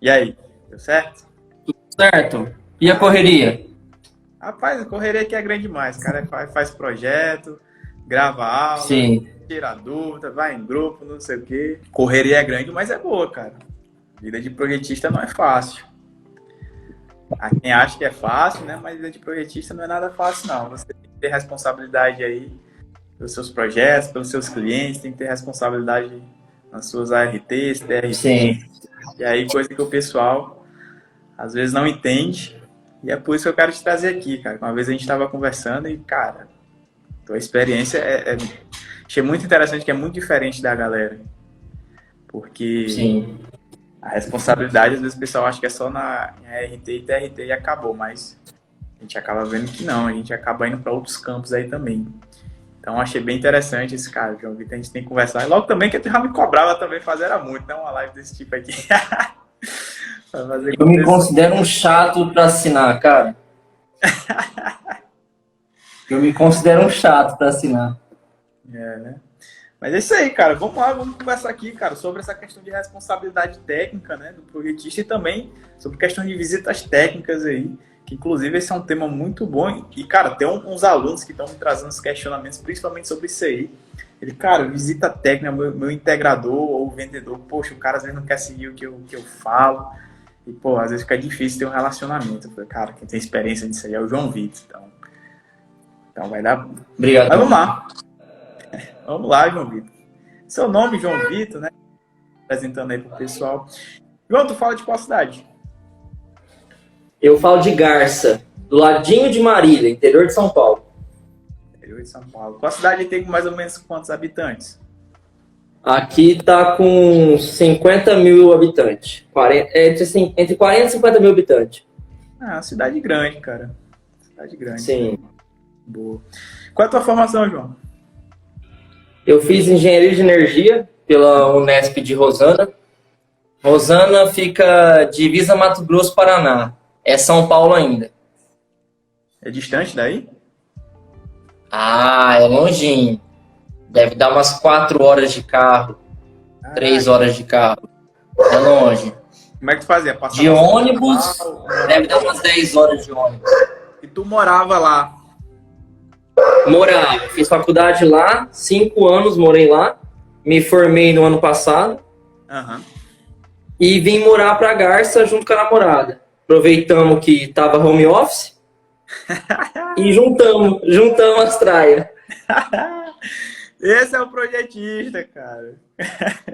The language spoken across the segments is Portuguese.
E aí, deu certo? Certo. E a correria? Rapaz, a correria aqui é grande demais. O cara faz projeto, grava aula, Sim, tira dúvida, vai em grupo, não sei o quê. Correria é grande, mas é boa, cara. Vida de projetista não é fácil. Há quem acha que é fácil, né? Mas vida de projetista não é nada fácil, não. Você tem que ter responsabilidade aí pelos seus projetos, pelos seus clientes, tem que ter responsabilidade nas suas ARTs, TRT. sim. E aí, coisa que o pessoal às vezes não entende. E é por isso que eu quero te trazer aqui, cara. Uma vez a gente estava conversando e, cara, tua experiência achei muito interessante, que é muito diferente da galera. Porque Sim. a responsabilidade, às vezes o pessoal acha que é só na RT e TRT e acabou, mas a gente acaba vendo que não, a gente acaba indo para outros campos aí também. Então achei bem interessante esse cara, João Vitor, a gente tem que conversar. E logo também que tu já me cobrava também fazer era muito, né? Uma live desse tipo aqui. Pra fazer com Eu o me pessoal. considero um chato para assinar, cara. Eu me considero um chato para assinar. É, né? Mas é isso aí, cara. Vamos lá, vamos conversar aqui, cara, sobre essa questão de responsabilidade técnica, né, do projetista e também sobre questão de visitas técnicas aí, que inclusive esse é um tema muito bom. E, cara, tem uns alunos que estão me trazendo os questionamentos, principalmente sobre isso aí. Ele, cara, visita técnica, meu integrador ou vendedor, poxa, o cara às vezes não quer seguir o que eu falo. E, pô, às vezes fica difícil ter um relacionamento. Eu falei, cara, quem tem experiência nisso aí é o João Vitor. Então vai dar. Obrigado. Mas vamos lá. Vamos lá, João Vitor. Seu nome, João Vitor, né? Apresentando aí pro pessoal. João, tu fala de qual cidade? Eu falo de Garça, do ladinho de Marília, interior de São Paulo. Interior de São Paulo. Qual cidade tem mais ou menos quantos habitantes? Aqui tá com 50 mil habitantes. Entre 40 e 50 mil habitantes. Ah, cidade grande, cara. Cidade grande. Sim. Boa. Qual é a tua formação, João? Eu fiz engenharia de energia pela Unesp de Rosana. Rosana fica divisa Mato Grosso, Paraná. É São Paulo ainda. É distante daí? Ah, é longinho. Deve dar umas 4 horas de carro, 3 horas de carro. É longe. Como é que tu fazia? De Passava ônibus, lá, deve dar umas 10 horas de ônibus. e tu morava lá. Morava, fiz faculdade lá, 5 anos morei lá. Me formei no ano passado Aham. e vim morar pra Garça junto com a namorada. Aproveitamos que tava home office e juntamos as traias. Esse é o projetista, cara.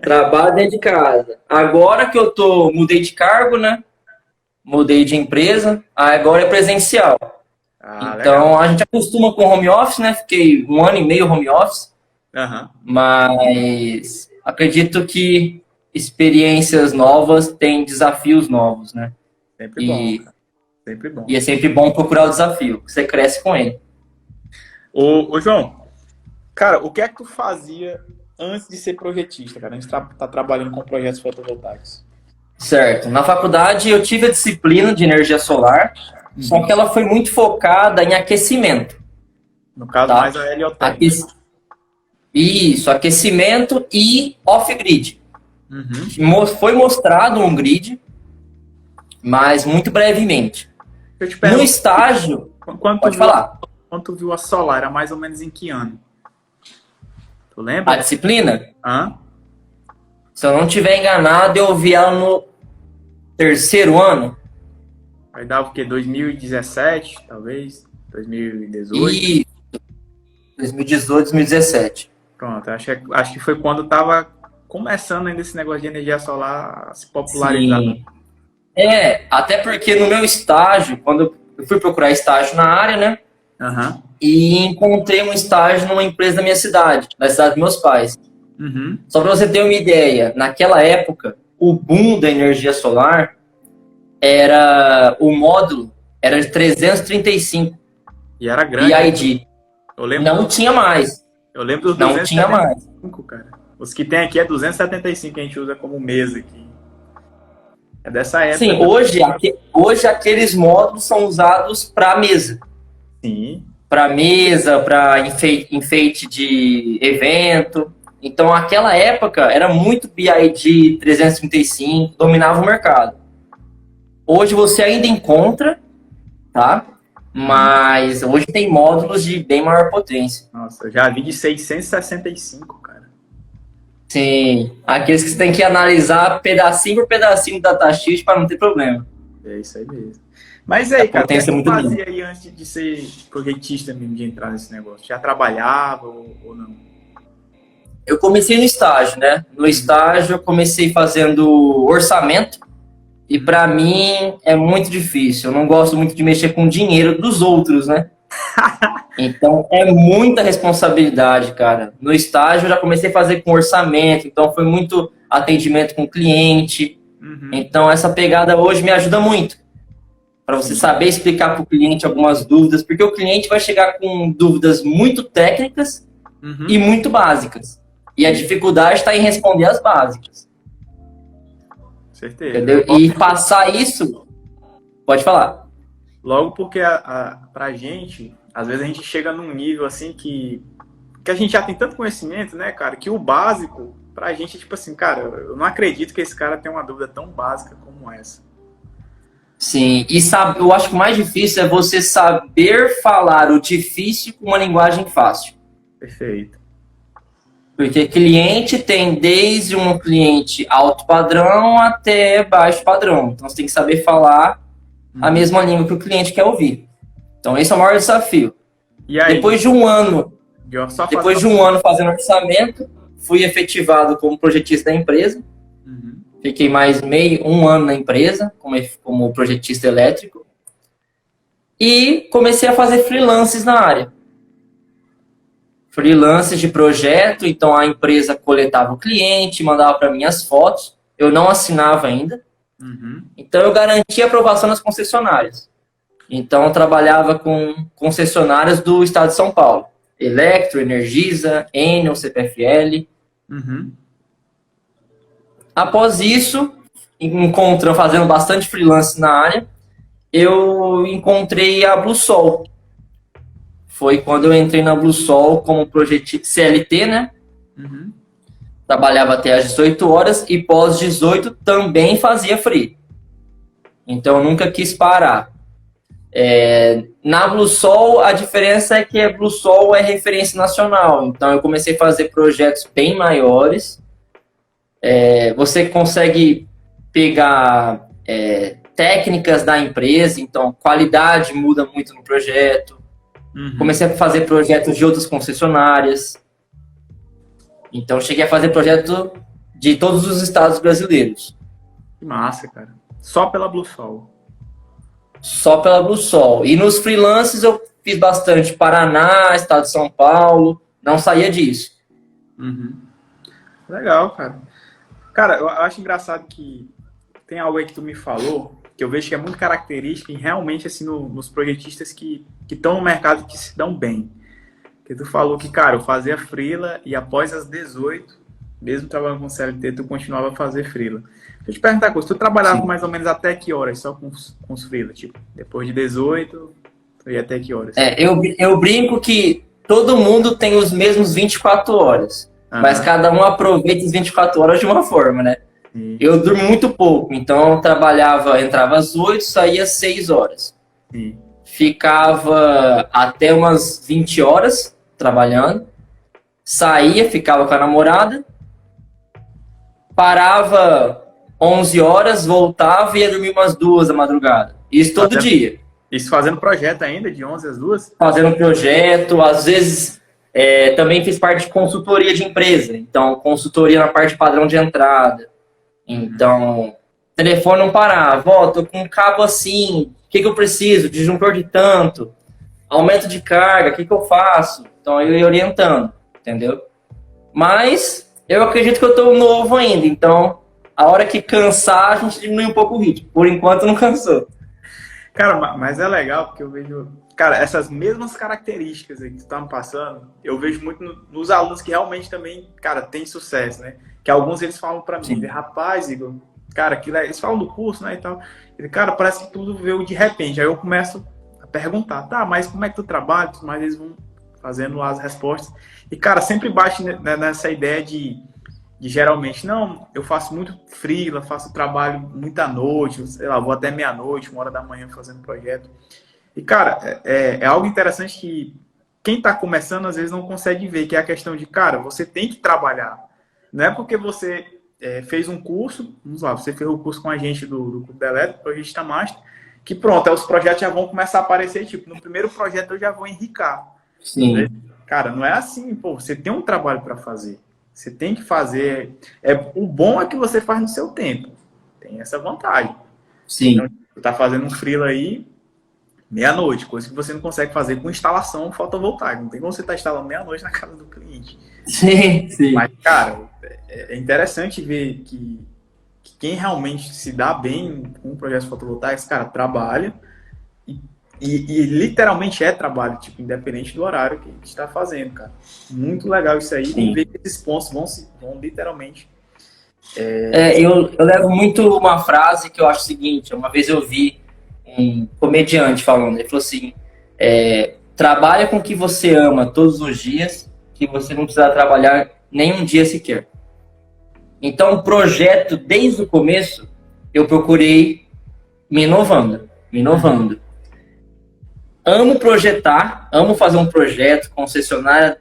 Trabalho dentro de casa. Agora que mudei de cargo, né? Mudei de empresa, agora é presencial. Ah, legal. Então a gente acostuma com home office, né? Fiquei 1 ano e meio home office, Aham. mas acredito que experiências novas têm desafios novos, né? Sempre bom, E, cara. Sempre bom. e é sempre bom procurar o desafio, você cresce com ele. Ô, João, cara, o que é que tu fazia antes de ser projetista, cara? A gente tá trabalhando com projetos fotovoltaicos. Certo. Na faculdade eu tive a disciplina de energia solar, só que ela foi muito focada em aquecimento, No caso, tá? mais a heliotécnica. Aque- Isso, aquecimento e off-grid. Uhum. Foi mostrado um grid, mas muito brevemente. Eu te No pergunto, estágio, quando tu pode viu falar, quando tu viu a solar, era mais ou menos em que ano? Tu a lembra? disciplina, Hã? se eu não estiver enganado, eu vi ela no terceiro ano. Vai dar o quê? 2017, talvez? 2018? E 2018, 2017. Pronto, acho que foi quando tava começando ainda esse negócio de energia solar a se popularizar. Sim. Até porque no meu estágio, quando eu fui procurar estágio na área, né? Aham. E encontrei um estágio numa empresa da minha cidade, da cidade dos meus pais. Uhum. Só para você ter uma ideia, naquela época, o boom da energia solar o módulo era de 335 E era grande. BID. Eu lembro, Não tinha mais. eu lembro dos Não tinha mais. 275, cara. Os que tem aqui é 275 que a gente usa como mesa aqui. É dessa época. Sim, hoje aqueles módulos são usados para mesa. Sim. Para mesa, para enfeite de evento. Então, naquela época, era muito BID 335, dominava o mercado. Hoje você ainda encontra, tá? Mas hoje tem módulos de bem maior potência. Nossa, eu já vi de 665, cara. Sim, aqueles que você tem que analisar pedacinho por pedacinho do datasheet para não ter problema. É isso aí mesmo. Mas aí, A cara, o que é que potência é tu muito grande. fazia aí antes de ser projetista mesmo, de entrar nesse negócio? Já trabalhava ou não? Eu comecei no estágio, né? No estágio eu comecei fazendo orçamento e para mim é muito difícil. Eu não gosto muito de mexer com o dinheiro dos outros, né? Então é muita responsabilidade, cara. No estágio eu já comecei a fazer com orçamento, então foi muito atendimento com o cliente. Uhum. Então essa pegada hoje me ajuda muito para você Sim. saber explicar para o cliente algumas dúvidas, porque o cliente vai chegar com dúvidas muito técnicas e Uhum. muito básicas. E a Sim, dificuldade está em responder as básicas, certeza. entendeu? E passar isso, pode falar. Logo porque pra gente, às vezes a gente chega num nível assim que a gente já tem tanto conhecimento, né, cara, que o básico pra gente é tipo assim, cara, eu não acredito que esse cara tenha uma dúvida tão básica como essa. Sim, e sabe, eu acho que o mais difícil é você saber falar o difícil com uma linguagem fácil. Perfeito. Porque cliente tem desde um cliente alto padrão até baixo padrão. Então você tem que saber falar a Uhum. mesma língua que o cliente quer ouvir. Então esse é o maior desafio. E aí, Depois de um ano, só depois fazendo. de um ano fazendo orçamento, fui efetivado como projetista da empresa. Uhum. Fiquei mais um ano na empresa como projetista elétrico e comecei a fazer freelances na área. Freelances de projeto, então a empresa coletava o cliente, mandava para mim as fotos, eu não assinava ainda, Uhum. então eu garantia a aprovação nas concessionárias. Então eu trabalhava com concessionárias do estado de São Paulo, Electro, Energisa, Enel, CPFL. Uhum. Após isso, fazendo bastante freelance na área, eu encontrei a BlueSol. Foi quando eu entrei na BlueSol como projetista CLT, né? Uhum. Trabalhava até às 18 horas e pós 18 também fazia free. Então eu nunca quis parar. Na BlueSol, a diferença é que a BlueSol é referência nacional. Então eu comecei a fazer projetos bem maiores. Você consegue pegar técnicas da empresa, então qualidade muda muito no projeto. Uhum. Comecei a fazer projetos de outras concessionárias. Então cheguei a fazer projeto de todos os estados brasileiros. Que massa, cara. Só pela BlueSol. Só pela BlueSol. E nos freelances eu fiz bastante Paraná, estado de São Paulo, não saía disso. Uhum. Legal, cara. Cara, eu acho engraçado que tem algo aí que tu me falou, que eu vejo que é muito característico e realmente assim nos projetistas que estão no mercado que se dão bem. Que tu falou que, cara, eu fazia freela e após as 18, mesmo trabalhando com CLT, tu continuava a fazer freela. Deixa eu te perguntar uma coisa, tu trabalhava Sim. mais ou menos até que horas só com os freela? Tipo, depois de 18, tu ia até que horas? Eu brinco que todo mundo tem os mesmos 24 horas, mas cada um aproveita as 24 horas de uma forma, né? Sim. Eu durmo muito pouco, então eu entrava às 8, saía às 6 horas. Sim. Ficava até umas 20 horas trabalhando, saía, ficava com a namorada, parava 11 horas, voltava e ia dormir umas 2 da madrugada. Isso todo dia. Isso fazendo projeto ainda, de 11 às 2? Fazendo projeto, às vezes também fiz parte de consultoria de empresa, então consultoria na parte padrão de entrada. Então, telefone não parava, tô com um cabo assim, o que eu preciso? Disjuntor de tanto, aumento de carga, o que eu faço? Então eu ia orientando, entendeu? Mas eu acredito que eu tô novo ainda, então a hora que cansar, a gente diminui um pouco o ritmo. Por enquanto não cansou. Cara, mas é legal porque eu vejo, cara, essas mesmas características aí que tu tá me passando, eu vejo muito nos alunos que realmente também, cara, tem sucesso, né? Que alguns eles falam pra mim, rapaz, Igor, cara, eles falam do curso, né, e tal. E, cara, parece que tudo veio de repente. Aí eu começo a perguntar, tá, mas como é que tu trabalha? Mas eles vão fazendo lá as respostas. E, cara, sempre bate nessa ideia de de geralmente, não, eu faço muito freela, faço trabalho muita noite, sei lá, vou até meia-noite, 1 hora da manhã fazendo projeto. E, cara, é algo interessante que quem está começando às vezes não consegue ver, que é a questão de, cara, você tem que trabalhar. Não é porque você fez um curso, vamos lá, você fez o curso com a gente do Clube da Elétrica, Projetista Master, que pronto, aí os projetos já vão começar a aparecer, tipo, no primeiro projeto eu já vou enricar. Sim. Né? Cara, não é assim, pô, você tem um trabalho para fazer. Você tem que fazer. O bom é que você faz no seu tempo. Tem essa vantagem. Sim. Então, você tá fazendo um freela aí meia-noite, coisa que você não consegue fazer com instalação fotovoltaica. Não tem como você estar instalando meia-noite na casa do cliente. Sim, sim. Mas, cara, é interessante ver que quem realmente se dá bem com projetos fotovoltaicos, cara, trabalha e literalmente é trabalho, tipo, independente do horário que está fazendo, cara. Muito legal isso aí. Sim. E ver que esses pontos vão literalmente... Eu levo muito uma frase que eu acho o seguinte, uma vez eu vi um comediante falando, ele falou assim, trabalha com o que você ama todos os dias, que você não precisa trabalhar nem um dia sequer. Então, o projeto, desde o começo, eu procurei me inovando. Amo projetar, amo fazer um projeto, concessionária,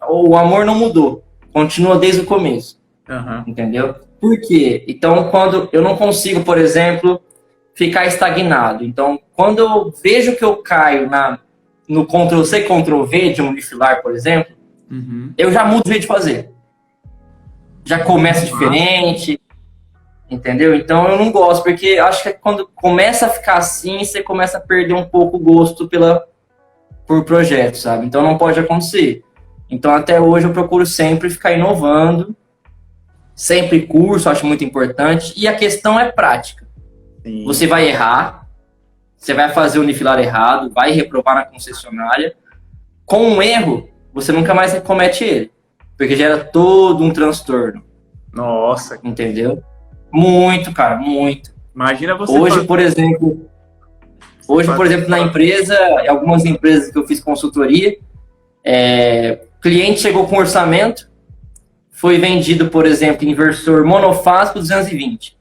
o amor não mudou, continua desde o começo. Uhum. Entendeu? Por quê? Então, quando eu não consigo, por exemplo, ficar estagnado. Então, quando eu vejo que eu caio no Ctrl-C, Ctrl-V de um unifilar, por exemplo, eu já mudo o jeito de fazer. Já começa diferente, entendeu? Então, eu não gosto, porque acho que quando começa a ficar assim, você começa a perder um pouco o gosto por projeto, sabe? Então, não pode acontecer. Então, até hoje, eu procuro sempre ficar inovando, sempre curso, acho muito importante. E a questão é prática. Sim. Você vai errar, você vai fazer o unifilar errado, vai reprovar na concessionária. Com um erro, você nunca mais comete ele. Porque gera todo um transtorno. Nossa. Entendeu? Muito, cara, muito. Imagina você... Hoje, por exemplo, na empresa, em algumas empresas que eu fiz consultoria, cliente chegou com orçamento, foi vendido, por exemplo, inversor monofásico 220.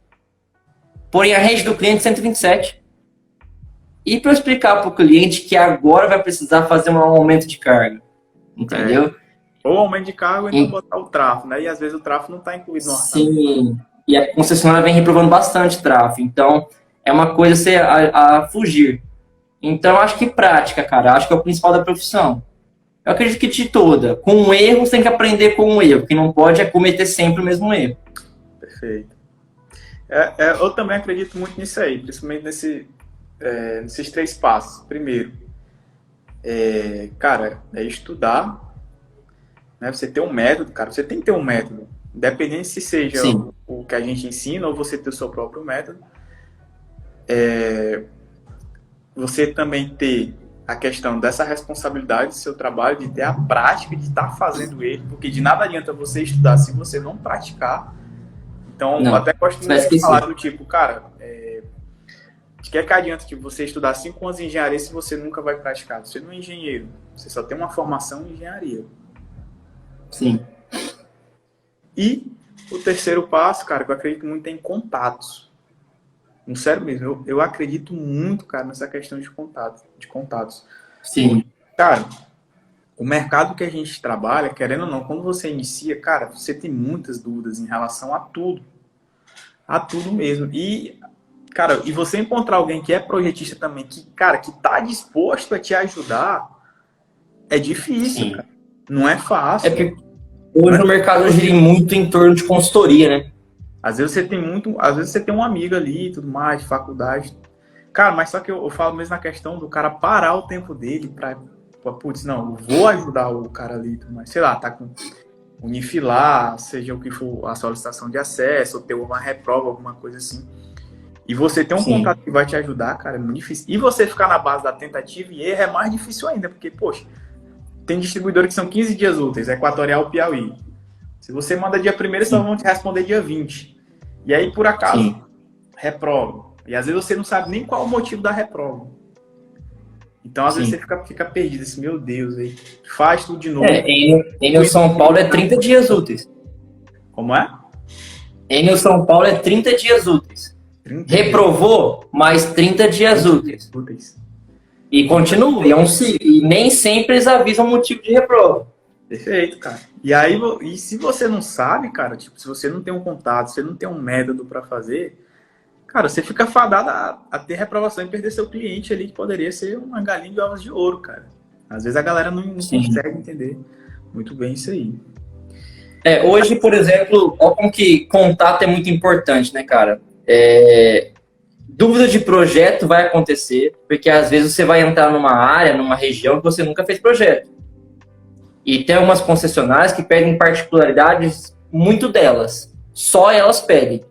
Porém, a rede do cliente 127. E para eu explicar para o cliente que agora vai precisar fazer um aumento de carga. Entendeu? Ou aumento de carga ou então botar o tráfego, né? E às vezes o tráfego não está incluído no orçamento. Sim. E a concessionária vem reprovando bastante tráfego. Então, é uma coisa a fugir. Então, acho que prática, cara. Acho que é o principal da profissão. Eu acredito que de toda. Com um erro, você tem que aprender com um erro. O que não pode é cometer sempre o mesmo erro. Perfeito. Eu também acredito muito nisso aí, principalmente nesses 3 passos. Primeiro, cara, é estudar, né? Você ter um método, cara. Você tem que ter um método. Independente se seja o que a gente ensina ou você ter o seu próprio método. Você também ter a questão dessa responsabilidade do seu trabalho, de ter a prática de estar fazendo ele, porque de nada adianta você estudar se você não praticar. Então, eu até gosto muito de falar do tipo, cara, de que adianta que você estudar 5 anos de engenharia se você nunca vai praticar? Você não é engenheiro, você só tem uma formação em engenharia. Sim. E o terceiro passo, cara, que eu acredito muito em contatos. No sério mesmo, eu acredito muito, cara, nessa questão de contatos. Sim. Cara, o mercado que a gente trabalha, querendo ou não, quando você inicia, cara, você tem muitas dúvidas em relação a tudo. A tudo mesmo. E, cara, e você encontrar alguém que é projetista também, que tá disposto a te ajudar, é difícil, cara. Não é fácil. Porque hoje o mercado gira muito em torno de consultoria, né? Às vezes você tem um amigo ali e tudo mais, de faculdade. Cara, mas só que eu falo mesmo na questão do cara parar o tempo dele pra putz, não, eu vou ajudar o cara ali e tudo mais. Sei lá, tá com unifilar, seja o que for a solicitação de acesso, ou ter uma reprova, alguma coisa assim. E você ter um contato que vai te ajudar, cara, é muito difícil. E você ficar na base da tentativa e erro é mais difícil ainda, porque, poxa, tem distribuidores que são 15 dias úteis, Equatorial, Piauí. Se você manda dia 1º, eles só vão te responder dia 20. E aí, por acaso, reprova. E às vezes você não sabe nem qual o motivo da reprova. Então, às vezes você fica perdido, assim, meu Deus, aí faz tudo de novo. Em São Paulo é 30 dias úteis. Como é? No São Paulo é 30 dias úteis. 30 Reprovou, mais 30 dias úteis. úteis. E continua, e nem sempre eles avisam o motivo de reprova. Perfeito, cara. E aí, e se você não sabe, cara, tipo, se você não tem um contato, se você não tem um método para fazer, cara, você fica fadado a ter reprovação e perder seu cliente ali, que poderia ser uma galinha de ovos de ouro, cara. Às vezes a galera não consegue entender muito bem isso aí. Hoje, por exemplo, olha como que contato é muito importante, né, cara? Dúvida de projeto vai acontecer, porque às vezes você vai entrar numa área, numa região que você nunca fez projeto. E tem algumas concessionárias que pedem particularidades muito delas. Só elas pedem.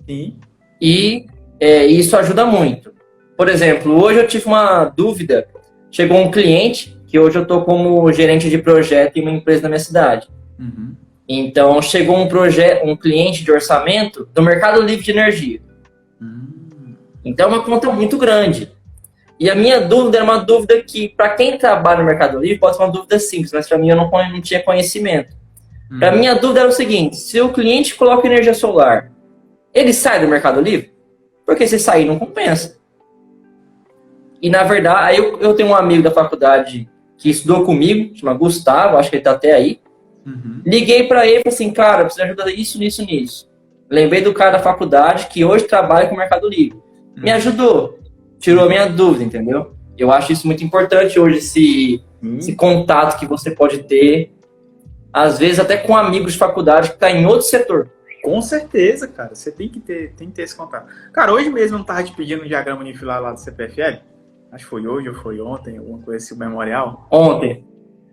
Sim. E isso ajuda muito. Por exemplo, hoje eu tive uma dúvida. Chegou um cliente, que hoje eu estou como gerente de projeto em uma empresa da minha cidade. Uhum. Então, chegou um cliente de orçamento do Mercado Livre de Energia. Então, é uma conta muito grande. E a minha dúvida era uma dúvida que, para quem trabalha no Mercado Livre, pode ser uma dúvida simples, mas para mim eu não tinha conhecimento. Para mim, a dúvida era o seguinte: se o cliente coloca energia solar, ele sai do Mercado Livre? Porque se sair, não compensa. E, na verdade, aí eu tenho um amigo da faculdade que estudou comigo, chama Gustavo, acho que ele está até aí. Liguei para ele e falei assim: cara, precisa de ajuda nisso, nisso, nisso. Lembrei do cara da faculdade que hoje trabalha com o Mercado Livre. Me ajudou, tirou a minha dúvida, entendeu? Eu acho isso muito importante hoje, esse contato que você pode ter, às vezes até com amigos de faculdade que está em outro setor. Com certeza, cara. Você tem que ter esse contato. Cara, hoje mesmo eu não tava te pedindo um diagrama unifilar lá do CPFL? Acho que foi hoje ou foi ontem, alguma coisa assim, o memorial. Ontem.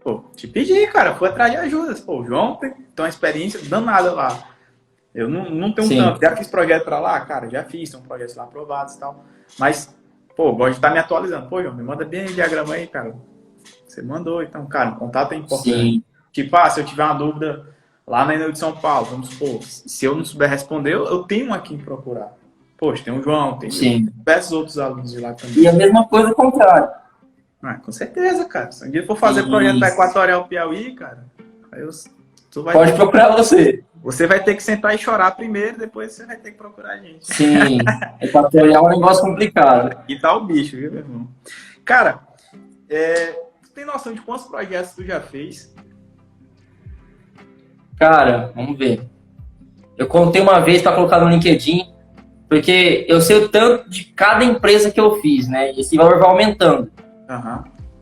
Pô, te pedi, cara. Fui atrás de ajudas. Pô, o João tem uma experiência danada lá. Eu não tenho tanto. Já fiz projeto pra lá? Cara, já fiz. Tem um projeto lá aprovados e tal. Mas, pô, gosto de estar me atualizando. Pô, João, me manda bem o diagrama aí, cara. Você mandou. Então, cara, o contato é importante. Sim. Tipo, se eu tiver uma dúvida lá na Enel de São Paulo, vamos supor, se eu não souber responder, eu tenho a quem procurar. Poxa, tem o João, tem diversos outros alunos de lá também. E a mesma coisa ao contrário. Com certeza, cara. Se um dia for fazer projeto da Equatorial Piauí, cara, aí tu vai pode procurar você. Você vai ter que sentar e chorar primeiro, depois você vai ter que procurar a gente. Sim, Equatorial é um negócio complicado. E tá o bicho, viu, meu irmão? Cara, tu tem noção de quantos projetos tu já fez? Cara, vamos ver. Eu contei uma vez para colocar no LinkedIn, porque eu sei o tanto de cada empresa que eu fiz, né? E esse valor vai aumentando.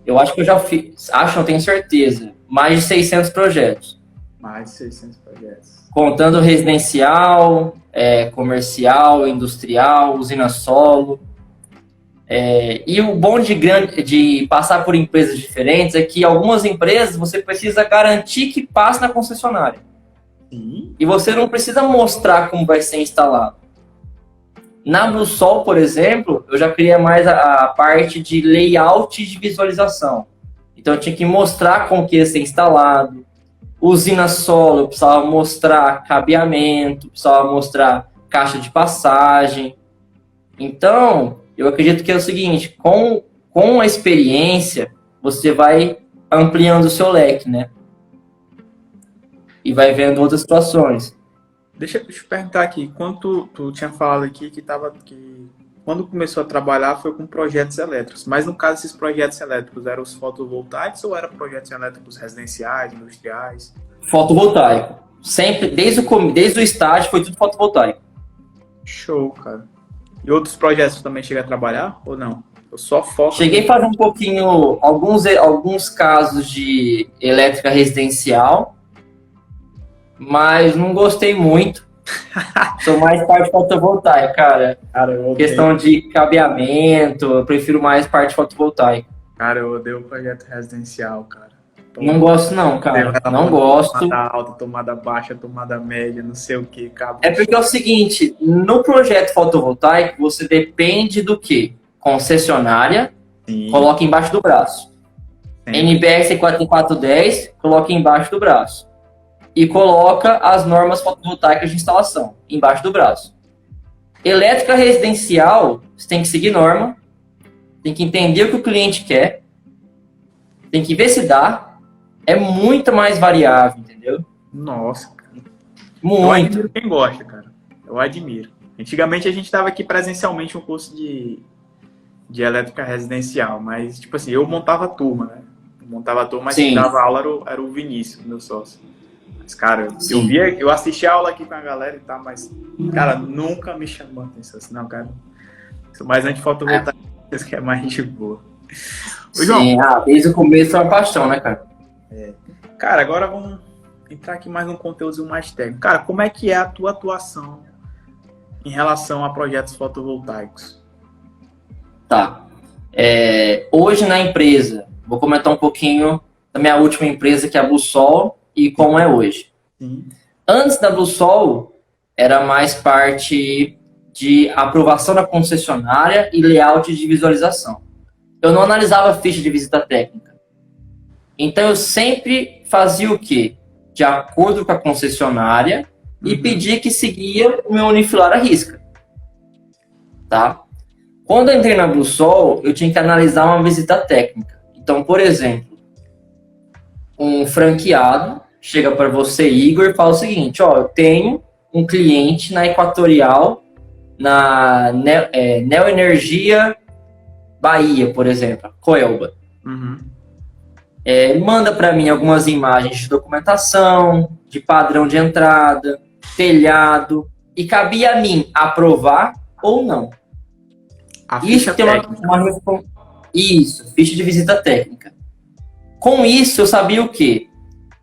Eu acho que eu já fiz, não tenho certeza, mais de 600 projetos. Mais de 600 projetos. Contando residencial, comercial, industrial, usina solo. E o bom de passar por empresas diferentes é que algumas empresas você precisa garantir que passe na concessionária. Sim. E você não precisa mostrar como vai ser instalado. Na Bluesol, por exemplo, eu já queria mais a parte de layout e de visualização. Então eu tinha que mostrar como que ia ser instalado. Usina solo, eu precisava mostrar cabeamento, precisava mostrar caixa de passagem. Então, eu acredito que é o seguinte: com a experiência, você vai ampliando o seu leque, né? E vai vendo outras situações. Deixa eu te perguntar aqui, quando tu tinha falado aqui que quando começou a trabalhar foi com projetos elétricos, mas no caso esses projetos elétricos eram os fotovoltaicos ou eram projetos elétricos residenciais, industriais? Fotovoltaico. Sempre, desde o estágio, foi tudo fotovoltaico. Show, cara. E outros projetos tu também chega a trabalhar ou não? Eu só foco... Cheguei a fazer um pouquinho, alguns casos de elétrica residencial, mas não gostei muito. Sou mais parte fotovoltaica, cara. Questão de cabeamento, eu prefiro mais parte fotovoltaica. Cara, eu odeio o projeto residencial, cara. Não gosto não, cara. Não gosto. Tomada alta, tomada baixa, tomada média, não sei o que, cabo. É porque é o seguinte, no projeto fotovoltaico, você depende do quê? Concessionária, Sim. Coloca embaixo do braço. Sim. NBR 4410, coloca embaixo do braço. E coloca as normas fotovoltaicas de instalação embaixo do braço. Elétrica residencial, você tem que seguir norma, tem que entender o que o cliente quer, tem que ver se dá, é muito mais variável, entendeu? Nossa, cara. Eu Muito. admiro quem gosta, cara. Eu admiro. Antigamente a gente estava aqui presencialmente um curso de elétrica residencial, mas, tipo assim, eu montava a turma, né? Eu montava a turma, mas quem Sim, dava aula era o Vinícius, meu sócio. Mas, cara, sim. eu assisti a aula aqui com a galera e tal, mas, cara, nunca me chamou a atenção. Assim, não, cara, sou mais É, anti-fotovoltaico, que é mais de boa. Ô, João, sim, desde o começo é uma paixão, né, cara? cara, agora vamos entrar aqui mais num conteúdo mais técnico. Cara, como é que é a tua atuação em relação a projetos fotovoltaicos? Tá. Hoje na empresa, vou comentar um pouquinho da minha última empresa, que é a Bluesol, e como é hoje. Sim. Antes da Bluesol, era mais parte de aprovação da concessionária e layout de visualização. Eu não analisava ficha de visita técnica. Então eu sempre fazia o quê? De acordo com a concessionária e pedia que seguia o meu unifilar à risca. Tá? Quando eu entrei na Bluesol, eu tinha que analisar uma visita técnica. Então, por exemplo, um franqueado chega para você, Igor, e fala o seguinte: ó, eu tenho um cliente na Equatorial, na Neoenergia Bahia, por exemplo, Coelba. Uhum. Manda para mim algumas imagens de documentação, de padrão de entrada, telhado, e cabia a mim aprovar ou não. A ficha Isso tem técnica. Isso, ficha de visita técnica. Com isso, eu sabia o quê?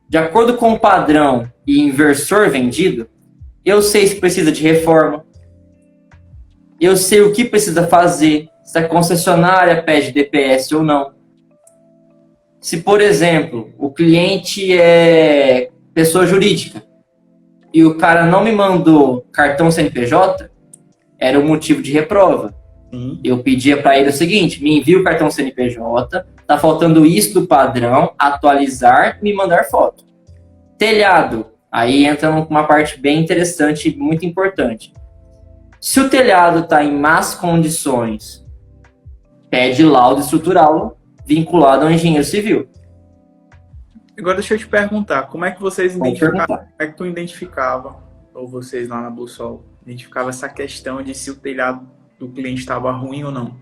De acordo com o padrão e inversor vendido, eu sei se precisa de reforma, eu sei o que precisa fazer, se a concessionária pede DPS ou não. Se, por exemplo, o cliente é pessoa jurídica e o cara não me mandou cartão CNPJ, era o motivo de reprova. Sim. Eu pedia para ele o seguinte: me envia o cartão CNPJ, tá faltando isso do padrão, atualizar, me mandar foto. Telhado, aí entra uma parte bem interessante e muito importante. Se o telhado está em más condições, pede laudo estrutural vinculado ao engenheiro civil. Agora deixa eu te perguntar, como é que vocês Pode identificavam, perguntar. como é que tu identificava, ou vocês lá na Bluesol, identificava essa questão de se o telhado do cliente estava ruim ou não?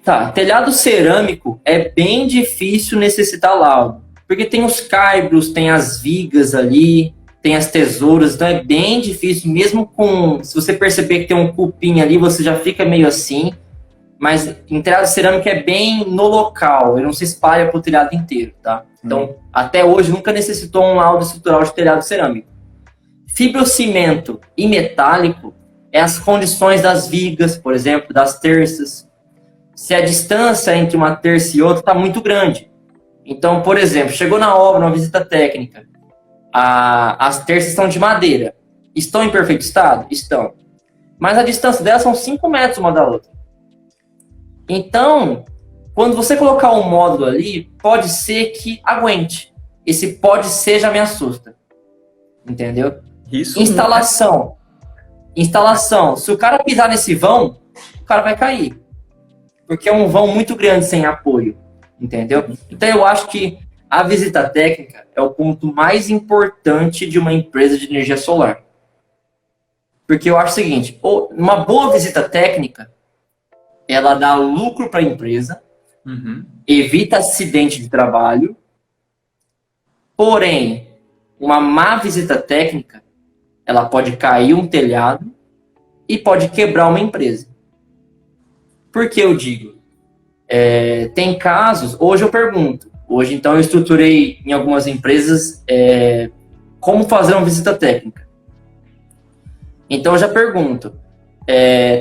Tá, telhado cerâmico é bem difícil necessitar laudo, porque tem os caibros, tem as vigas ali, tem as tesouras, então é bem difícil, mesmo com, se você perceber que tem um cupim ali, você já fica meio assim, mas em telhado cerâmico é bem no local, ele não se espalha para o telhado inteiro, tá? Então, até hoje, nunca necessitou um laudo estrutural de telhado cerâmico. Fibrocimento e metálico é as condições das vigas, por exemplo, das terças. Se a distância entre uma terça e outra está muito grande. Então, por exemplo, chegou na obra, uma visita técnica, as terças estão de madeira. Estão em perfeito estado? Estão. Mas a distância delas são 5 metros uma da outra. Então, quando você colocar um módulo ali, pode ser que aguente. Esse pode ser já me assusta. Entendeu? Isso Instalação. Instalação. Se o cara pisar nesse vão, o cara vai cair. Porque é um vão muito grande sem apoio. Entendeu? Então eu acho que a visita técnica é o ponto mais importante de uma empresa de energia solar. Porque eu acho o seguinte: uma boa visita técnica, ela dá lucro para a empresa, evita acidente de trabalho, porém, uma má visita técnica, ela pode cair um telhado e pode quebrar uma empresa. Por que eu digo? Tem casos, hoje eu pergunto, hoje então eu estruturei em algumas empresas como fazer uma visita técnica. Então eu já pergunto,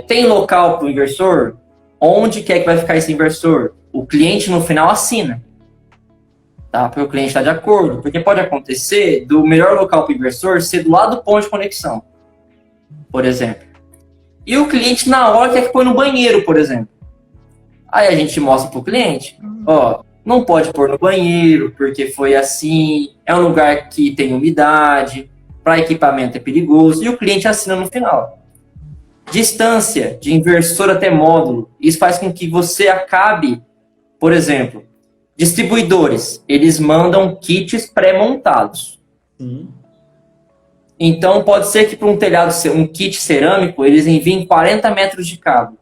tem local para o inversor? Onde que vai ficar esse inversor? O cliente no final assina. Tá? Porque o cliente está de acordo. Porque pode acontecer do melhor local para o inversor ser do lado do ponto de conexão, por exemplo. E o cliente na hora quer que põe no banheiro, por exemplo. Aí a gente mostra para o cliente, ó, não pode pôr no banheiro, porque foi assim, é um lugar que tem umidade, para equipamento é perigoso, e o cliente assina no final. Distância de inversor até módulo, isso faz com que você acabe, por exemplo, distribuidores, eles mandam kits pré-montados. Então, pode ser que para um telhado, um kit cerâmico, eles enviem 40 metros de cabo.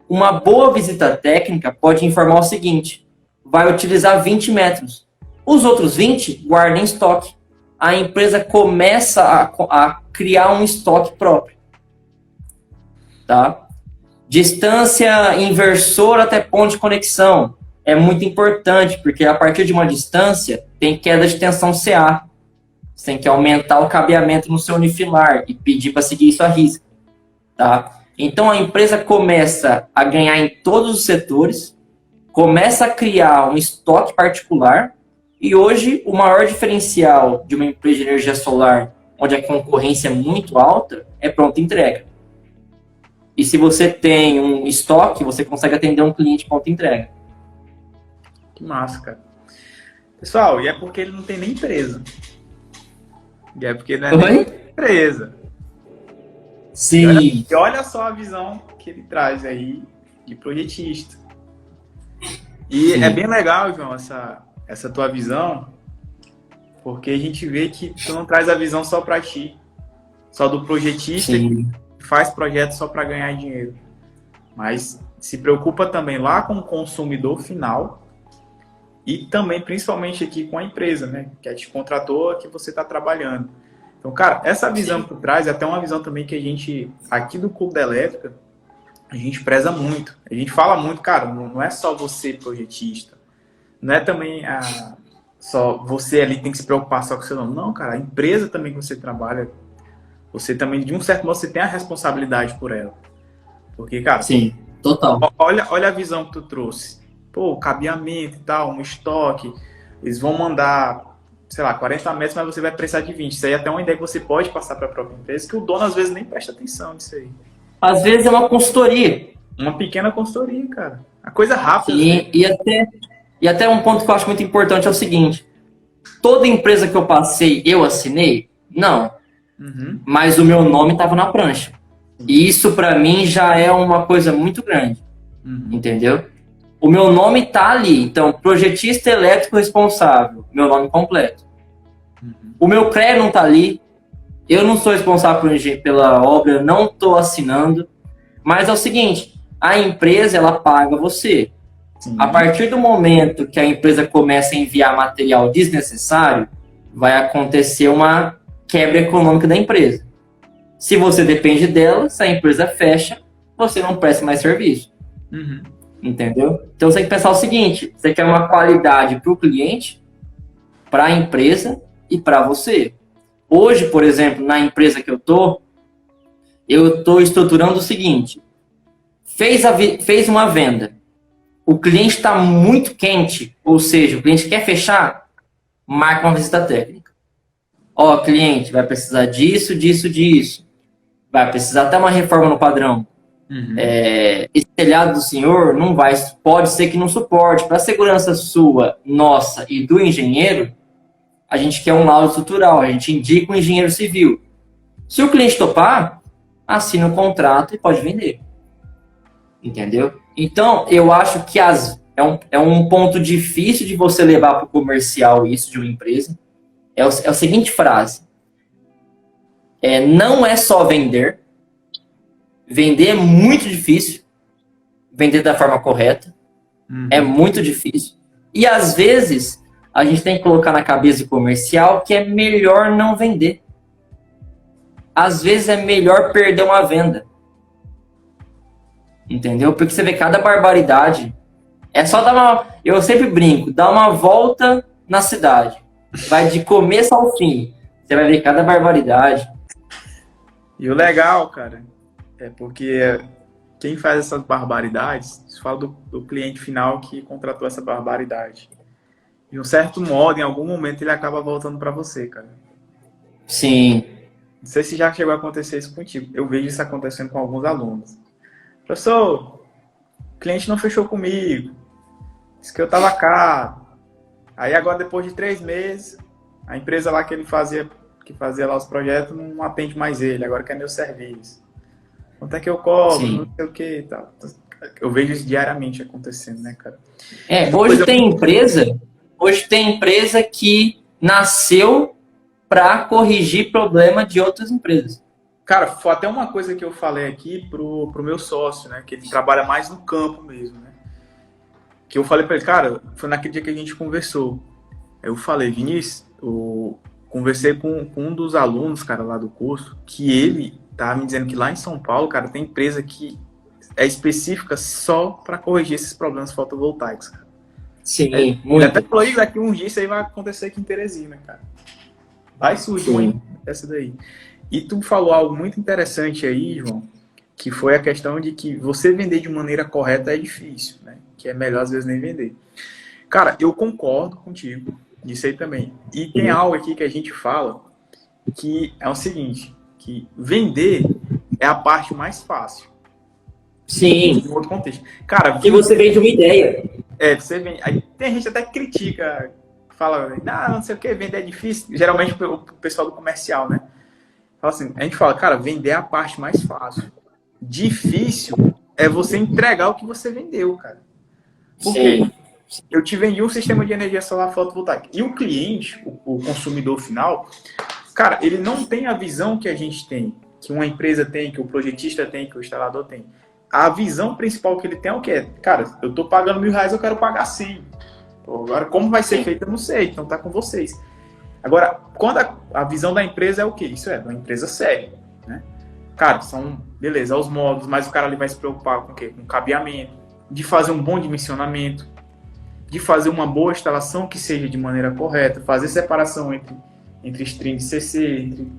Uma boa visita técnica pode informar o seguinte: vai utilizar 20 metros. Os outros 20, guardem em estoque. A empresa começa a criar um estoque próprio. Tá? Distância inversor até ponto de conexão. É muito importante, porque a partir de uma distância, tem queda de tensão CA. Você tem que aumentar o cabeamento no seu unifilar e pedir para seguir isso à risca. Tá? Então, a empresa começa a ganhar em todos os setores, começa a criar um estoque particular, e hoje o maior diferencial de uma empresa de energia solar, onde a concorrência é muito alta, é pronta entrega. E se você tem um estoque, você consegue atender um cliente pronta entrega. Que massa, cara. Pessoal, e é porque ele não tem nem empresa. E é porque não é nem empresa. Sim. E olha só a visão que ele traz aí de projetista. E Sim. É bem legal, João, essa tua visão, porque a gente vê que tu não traz a visão só para ti, só do projetista Sim. que faz projeto só para ganhar dinheiro, mas se preocupa também lá com o consumidor final e também, principalmente aqui com a empresa, né, que te contratou, que você está trabalhando. Então, cara, essa visão que tu traz é até uma visão também que a gente, aqui do Clube da Elétrica, a gente preza muito. A gente fala muito, cara, não é só você projetista, não é também só você ali tem que se preocupar só com o seu nome. Não, cara, a empresa também que você trabalha, você também, de um certo modo, você tem a responsabilidade por ela. Porque, cara, Sim, total. olha a visão que tu trouxe. Pô, cabeamento e tal, um estoque, eles vão mandar, sei lá, 40 metros, mas você vai precisar de 20. Isso aí é até uma ideia que você pode passar para a própria empresa, que o dono às vezes nem presta atenção nisso aí. Às vezes é uma consultoria. Uma pequena consultoria, cara. A coisa rápida. Sim, e até um ponto que eu acho muito importante é o seguinte: toda empresa que eu passei, eu assinei? Não. Uhum. Mas o meu nome estava na prancha. E isso, para mim, já é uma coisa muito grande. Uhum. Entendeu? O meu nome tá ali. Então, projetista elétrico responsável. Meu nome completo. Uhum. O meu CREA não tá ali. Eu não sou responsável pela obra, não estou assinando. Mas é o seguinte: a empresa, ela paga você. Sim. A partir do momento que a empresa começa a enviar material desnecessário, vai acontecer uma quebra econômica da empresa. Se você depende dela, se a empresa fecha, você não presta mais serviço. Uhum. Entendeu? Então você tem que pensar o seguinte: você quer uma qualidade para o cliente, para a empresa e para você. Hoje, por exemplo, na empresa que eu estou estruturando o seguinte: fez uma venda, o cliente está muito quente, ou seja, o cliente quer fechar, marca uma visita técnica. Ó, cliente, vai precisar disso, disso, disso. Vai precisar até uma reforma no padrão. Uhum. Esse telhado do senhor não vai, pode ser que não suporte. Para a segurança sua, nossa e do engenheiro, a gente quer um laudo estrutural, a gente indica um engenheiro civil. Se o cliente topar, assina o contrato e pode vender. Entendeu? Então, eu acho que é um ponto difícil de você levar para o comercial isso de uma empresa. É a seguinte frase: não é só vender. Vender é muito difícil. Vender da forma correta. Uhum. É muito difícil. E às vezes, a gente tem que colocar na cabeça do comercial que é melhor não vender. Às vezes é melhor perder uma venda. Entendeu? Porque você vê cada barbaridade. É só eu sempre brinco, dar uma volta na cidade. Vai de começo ao fim. Você vai ver cada barbaridade. E o legal, cara, é porque quem faz essas barbaridades, você fala do cliente final que contratou essa barbaridade. De um certo modo, em algum momento, ele acaba voltando para você, cara. Sim. Não sei se já chegou a acontecer isso contigo. Eu vejo isso acontecendo com alguns alunos. Professor, o cliente não fechou comigo. Disse que eu tava caro. Aí agora, depois de 3 meses, a empresa lá que fazia lá os projetos não atende mais ele. Agora quer meu serviço. Quanto é que eu cobro? Sim. Não sei o que e tal. Eu vejo isso diariamente acontecendo, né, cara? Hoje tem empresa que nasceu para corrigir problema de outras empresas. Cara, foi até uma coisa que eu falei aqui pro meu sócio, né? Que ele trabalha mais no campo mesmo, né? Que eu falei para ele, cara, foi naquele dia que a gente conversou. Eu falei, Vinícius, eu conversei com um dos alunos, cara, lá do curso, que ele tá me dizendo que lá em São Paulo, cara, tem empresa que é específica só para corrigir esses problemas fotovoltaicos, cara. Sim, Ele muito. até falou isso, daqui uns dias isso aí vai acontecer aqui em Teresina, cara. Vai surgir uma dessa daí. E tu falou algo muito interessante aí, João, que foi a questão de que você vender de maneira correta é difícil, né? Que é melhor às vezes nem vender. Cara, eu concordo contigo nisso aí também. E tem algo aqui que a gente fala que é o seguinte, que vender é a parte mais fácil. Sim. Em outro contexto. Cara, e você vende uma ideia. Você vende. Aí tem gente até que critica, fala, não sei o que, vender é difícil. Geralmente o pessoal do comercial, né? Fala assim, a gente fala, cara, vender é a parte mais fácil. Difícil é você entregar o que você vendeu, cara. Por quê? Eu te vendi um sistema de energia solar fotovoltaica. E o cliente, o consumidor final, cara, ele não tem a visão que a gente tem, que uma empresa tem, que o projetista tem, que o instalador tem. A visão principal que ele tem é o quê? Cara, eu tô pagando R$1.000, eu quero pagar 100. Agora, como vai ser feito, eu não sei. Então tá com vocês. Agora, quando a visão da empresa é o quê? Isso é uma empresa séria, né? Cara, são, beleza, os módulos, mas o cara ali vai se preocupar com o quê? Com cabeamento, de fazer um bom dimensionamento, de fazer uma boa instalação que seja de maneira correta, fazer separação entre string de CC, entre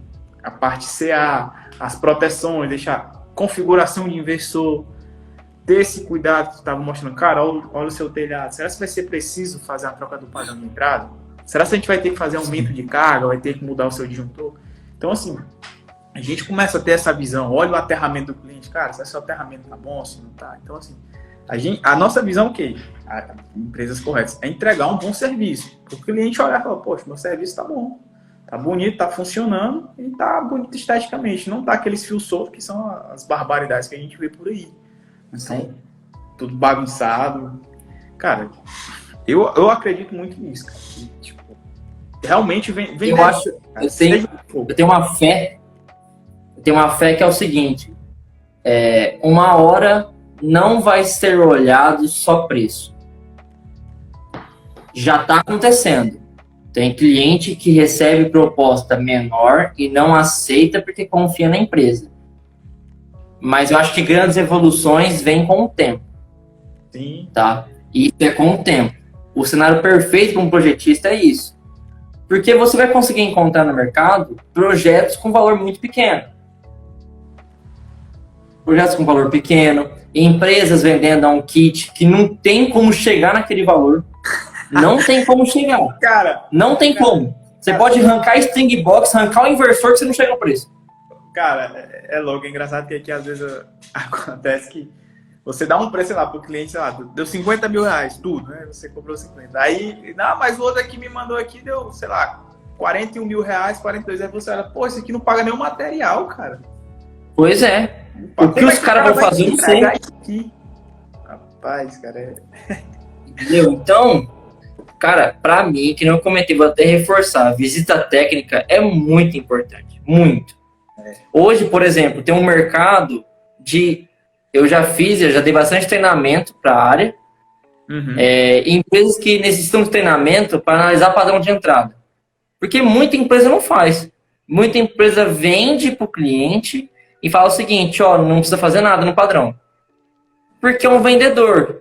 a parte CA, as proteções, deixar configuração de inversor, ter esse cuidado que tu estava mostrando. Cara, olha o seu telhado, será que vai ser preciso fazer a troca do padrão de entrada? Será que a gente vai ter que fazer aumento de carga, vai ter que mudar o seu disjuntor? Então, assim, a gente começa a ter essa visão, olha o aterramento do cliente, cara, se o aterramento tá bom, se não tá. Então, assim, a nossa visão é o quê? Empresas corretas, é entregar um bom serviço. O cliente olhar e falar, poxa, meu serviço tá bom, tá bonito, tá funcionando e tá bonito esteticamente. Não tá aqueles fios soltos que são as barbaridades que a gente vê por aí. Então, tudo bagunçado. Cara, eu acredito muito nisso, cara. Tipo, realmente vem eu acho, eu tenho uma fé que é o seguinte, uma hora não vai ser olhado só preço. Já está acontecendo. Tem cliente que recebe proposta menor e não aceita porque confia na empresa. Mas eu acho que grandes evoluções vêm com o tempo. Sim. Tá? Isso é com o tempo. O cenário perfeito para um projetista é isso. Porque você vai conseguir encontrar no mercado projetos com valor muito pequeno. Projetos com valor pequeno, empresas vendendo a um kit que não tem como chegar naquele valor. Não tem como chegar. Cara, não tem como. Você pode arrancar string box, arrancar o inversor que você não chega no preço. Cara, é louco, é engraçado que aqui às vezes acontece que você dá um preço, sei lá, pro cliente, sei lá, deu R$50 mil, tudo, né? Você comprou 50. Aí, não, mas o outro aqui me mandou aqui, deu, sei lá, R$41 mil, 42. Aí você olha, pô, isso aqui não paga nenhum material, cara. Pois é. O que os caras vão fazer, eu não sei. Aqui? Rapaz, cara, Entendeu? Então, cara, pra mim, que não comentei, vou até reforçar, a visita técnica é muito importante. Muito. Hoje, por exemplo, tem um mercado de... Eu já dei bastante treinamento para a área. Uhum. Empresas que necessitam de treinamento para analisar padrão de entrada. Porque muita empresa não faz. Muita empresa vende para o cliente e fala o seguinte, ó, não precisa fazer nada no padrão. Porque é um vendedor.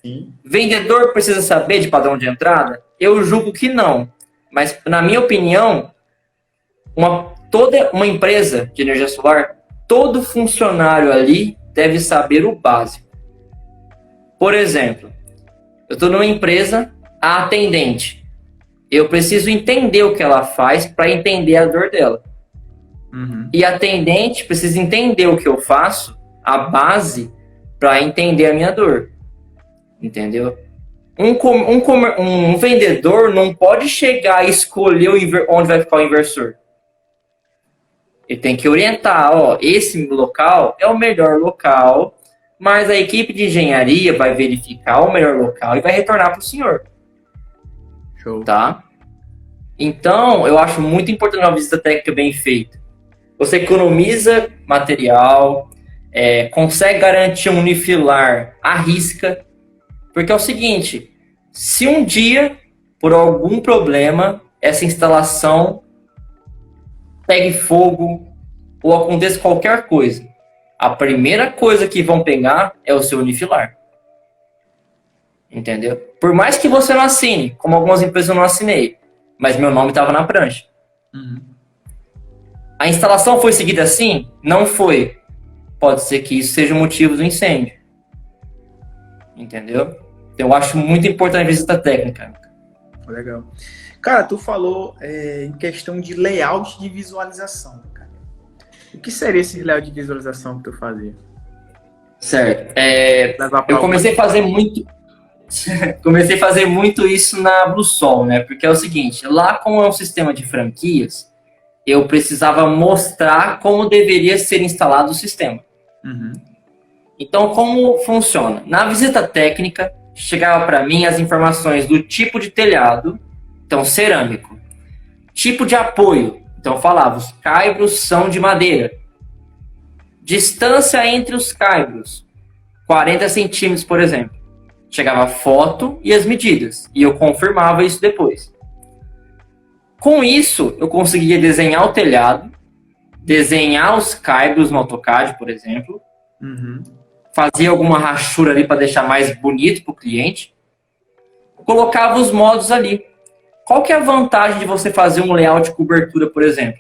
Sim. Vendedor precisa saber de padrão de entrada? Eu julgo que não. Mas, na minha opinião, toda uma empresa de energia solar, todo funcionário ali deve saber o básico. Por exemplo, eu estou numa empresa, a atendente. Eu preciso entender o que ela faz para entender a dor dela. Uhum. E a atendente precisa entender o que eu faço, a base, para entender a minha dor. Entendeu? Um vendedor não pode chegar e escolher onde vai ficar o inversor. Ele tem que orientar, ó, esse local é o melhor local, mas a equipe de engenharia vai verificar o melhor local e vai retornar para o senhor. Show. Tá? Então, eu acho muito importante uma visita técnica bem feita. Você economiza material, consegue garantir um unifilar à risca, porque é o seguinte, se um dia, por algum problema, essa instalação pegue fogo ou aconteça qualquer coisa, a primeira coisa que vão pegar é o seu unifilar. Entendeu? Por mais que você não assine, como algumas empresas eu não assinei, mas meu nome estava na prancha. Uhum. A instalação foi seguida assim? Não foi. Pode ser que isso seja o motivo do incêndio. Entendeu? Eu acho muito importante a visita técnica. Legal. Cara, tu falou em questão de layout de visualização, cara. O que seria esse layout de visualização que tu fazia? Certo. Eu comecei a fazer muito... comecei a fazer muito isso na BlueSol, né? Porque é o seguinte, lá como é um sistema de franquias, eu precisava mostrar como deveria ser instalado o sistema. Uhum. Então, como funciona? Na visita técnica, chegava para mim as informações do tipo de telhado, então cerâmico, tipo de apoio, então falava, os caibros são de madeira, distância entre os caibros, 40 centímetros, por exemplo. Chegava a foto e as medidas, e eu confirmava isso depois. Com isso, eu conseguia desenhar o telhado, desenhar os caibros no AutoCAD, por exemplo, Uhum. fazia alguma rachura ali para deixar mais bonito para o cliente, colocava os modos ali. Qual que é a vantagem de você fazer um layout de cobertura, por exemplo?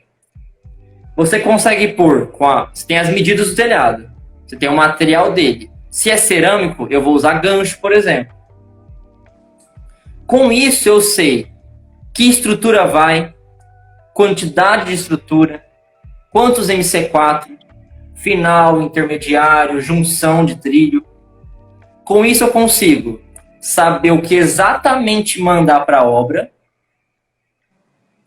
Você consegue pôr, você tem as medidas do telhado, você tem o material dele. Se é cerâmico, eu vou usar gancho, por exemplo. Com isso, eu sei que estrutura vai, quantidade de estrutura, quantos MC4, final, intermediário, junção de trilho. Com isso, eu consigo saber o que exatamente mandar para a obra,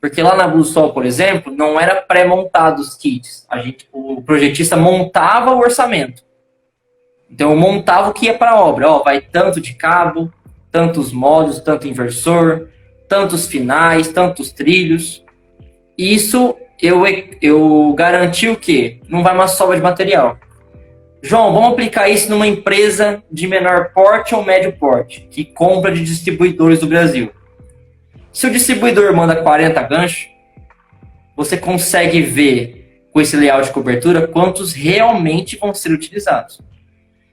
porque lá na BlueSol, por exemplo, não era pré-montado os kits. O projetista montava o orçamento. Então, eu montava o que ia para a obra. Vai tanto de cabo, tantos modos, tanto inversor, tantos finais, tantos trilhos. Isso eu garanti o quê? Não vai uma sobra de material. João, vamos aplicar isso numa empresa de menor porte ou médio porte, que compra de distribuidores do Brasil. Se o distribuidor manda 40 ganchos, você consegue ver com esse layout de cobertura quantos realmente vão ser utilizados.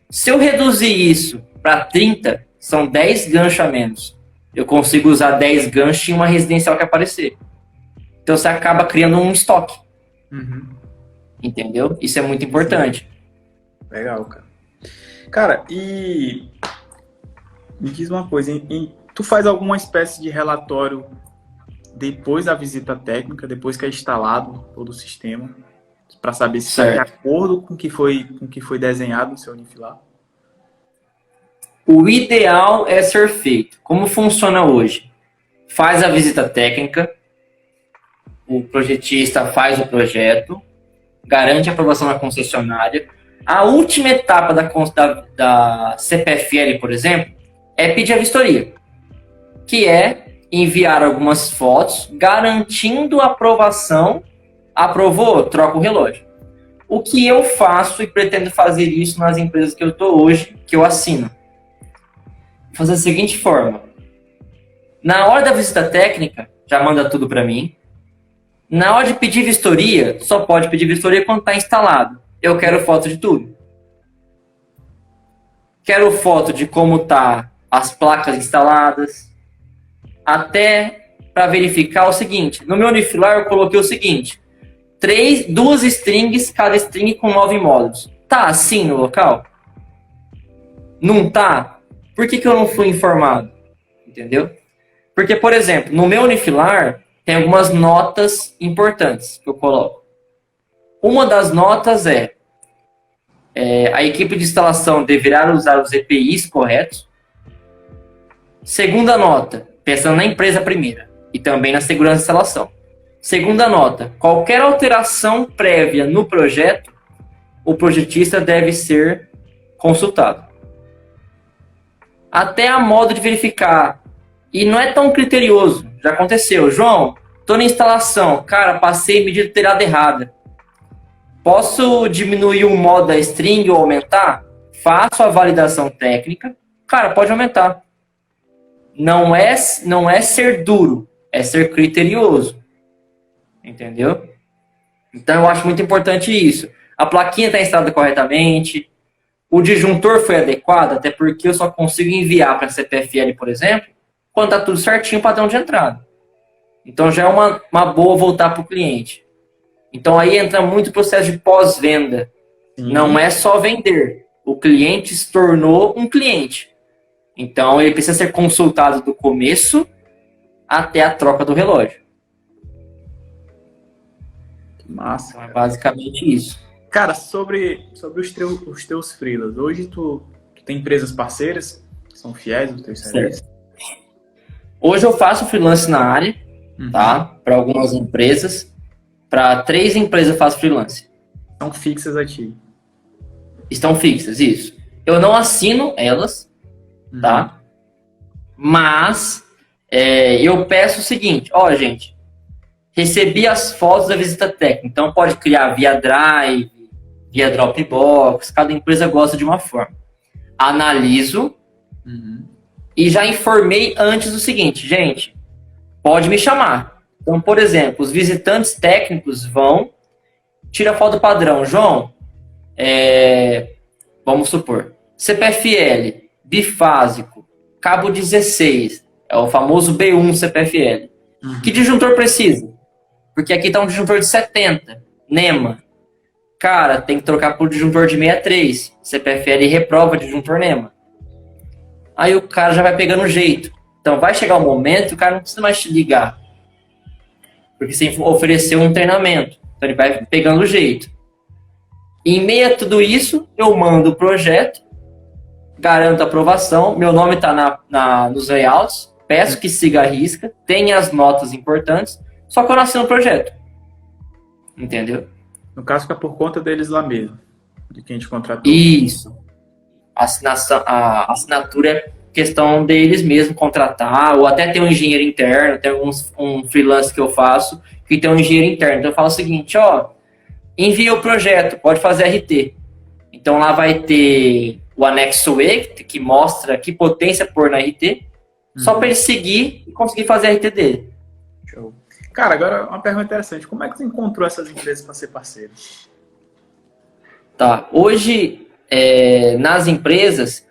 Se eu reduzir isso para 30, são 10 ganchos a menos. Eu consigo usar 10 ganchos em uma residencial que aparecer. Então você acaba criando um estoque. Uhum. Entendeu? Isso é muito importante. Legal, cara. Cara, e me diz uma coisa, tu faz alguma espécie de relatório depois da visita técnica, depois que é instalado todo o sistema, para saber se está de acordo com o que foi desenhado no seu unifilar? O ideal é ser feito. Como funciona hoje? Faz a visita técnica, o projetista faz o projeto, garante a aprovação na concessionária. A última etapa da CPFL, por exemplo, é pedir a vistoria, que é enviar algumas fotos garantindo a aprovação. Aprovou? Troca o relógio. O que eu faço e pretendo fazer isso nas empresas que eu estou hoje, que eu assino? Vou fazer da seguinte forma. Na hora da visita técnica, já manda tudo para mim. Na hora de pedir vistoria, só pode pedir vistoria quando está instalado. Eu quero foto de tudo. Quero foto de como tá as placas instaladas. Até para verificar o seguinte. No meu unifilar eu coloquei o seguinte. 2 strings, cada string com 9 módulos. Tá assim no local? Não tá? Por que eu não fui informado? Entendeu? Porque, por exemplo, no meu unifilar tem algumas notas importantes que eu coloco. Uma das notas a equipe de instalação deverá usar os EPIs corretos. Segunda nota, pensando na empresa primeira e também na segurança de instalação. Segunda nota, qualquer alteração prévia no projeto, o projetista deve ser consultado. Até a modo de verificar. E não é tão criterioso. Já aconteceu. João, Tô na instalação, cara, passei medida telhada errada. Posso diminuir o modo da string ou aumentar? Faço a validação técnica, cara, pode aumentar. Não é ser duro, é ser criterioso. Entendeu? Então eu acho muito importante isso. A plaquinha está instalada corretamente, o disjuntor foi adequado, até porque eu só consigo enviar para a CPFL, por exemplo, quando está tudo certinho, padrão de entrada. Então já é uma boa voltar para o cliente. Então aí entra muito o processo de pós-venda. Não é só vender. O cliente se tornou um cliente. Então ele precisa ser consultado do começo até a troca do relógio. Que massa. Então é basicamente isso. Cara, sobre os teus freelas, hoje tu tem empresas parceiras que são fiéis aos teus serviços? Hoje eu faço freelance na área, tá? Para algumas empresas. Para 3 empresas eu faço freelance. São fixas a ti? Estão fixas, isso. Eu não assino elas, tá? Mas eu peço o seguinte, gente, recebi as fotos da visita técnica, então pode criar via Drive, via Dropbox, cada empresa gosta de uma forma. Analiso e já informei antes o seguinte, gente, pode me chamar. Então, por exemplo, os visitantes técnicos vão, tira a foto padrão, João, vamos supor, CPFL, bifásico, cabo 16, é o famoso B1 CPFL. Que disjuntor precisa? Porque aqui está um disjuntor de 70, NEMA. Cara, tem que trocar por disjuntor de 63, CPFL reprova disjuntor NEMA. Aí o cara já vai pegando o jeito. Então vai chegar um momento que o cara não precisa mais te ligar. Porque você ofereceu um treinamento. Então ele vai pegando o jeito. Em meio a tudo isso, eu mando o projeto, garanto a aprovação, meu nome está nos layouts, peço que siga a risca, tenha as notas importantes, só que eu não assino o projeto. Entendeu? No caso, fica por conta deles lá mesmo, de quem te contratou. Isso. A assinatura é questão deles mesmo contratar, ou até ter um engenheiro interno, tem um freelance que eu faço, que tem um engenheiro interno. Então eu falo o seguinte, envia o projeto, pode fazer RT. Então lá vai ter o anexo E, que mostra que potência pôr na RT, só para ele seguir e conseguir fazer a RT dele. Show. Cara, agora uma pergunta interessante. Como é que você encontrou essas empresas para ser parceiro? Tá. Hoje, nas empresas,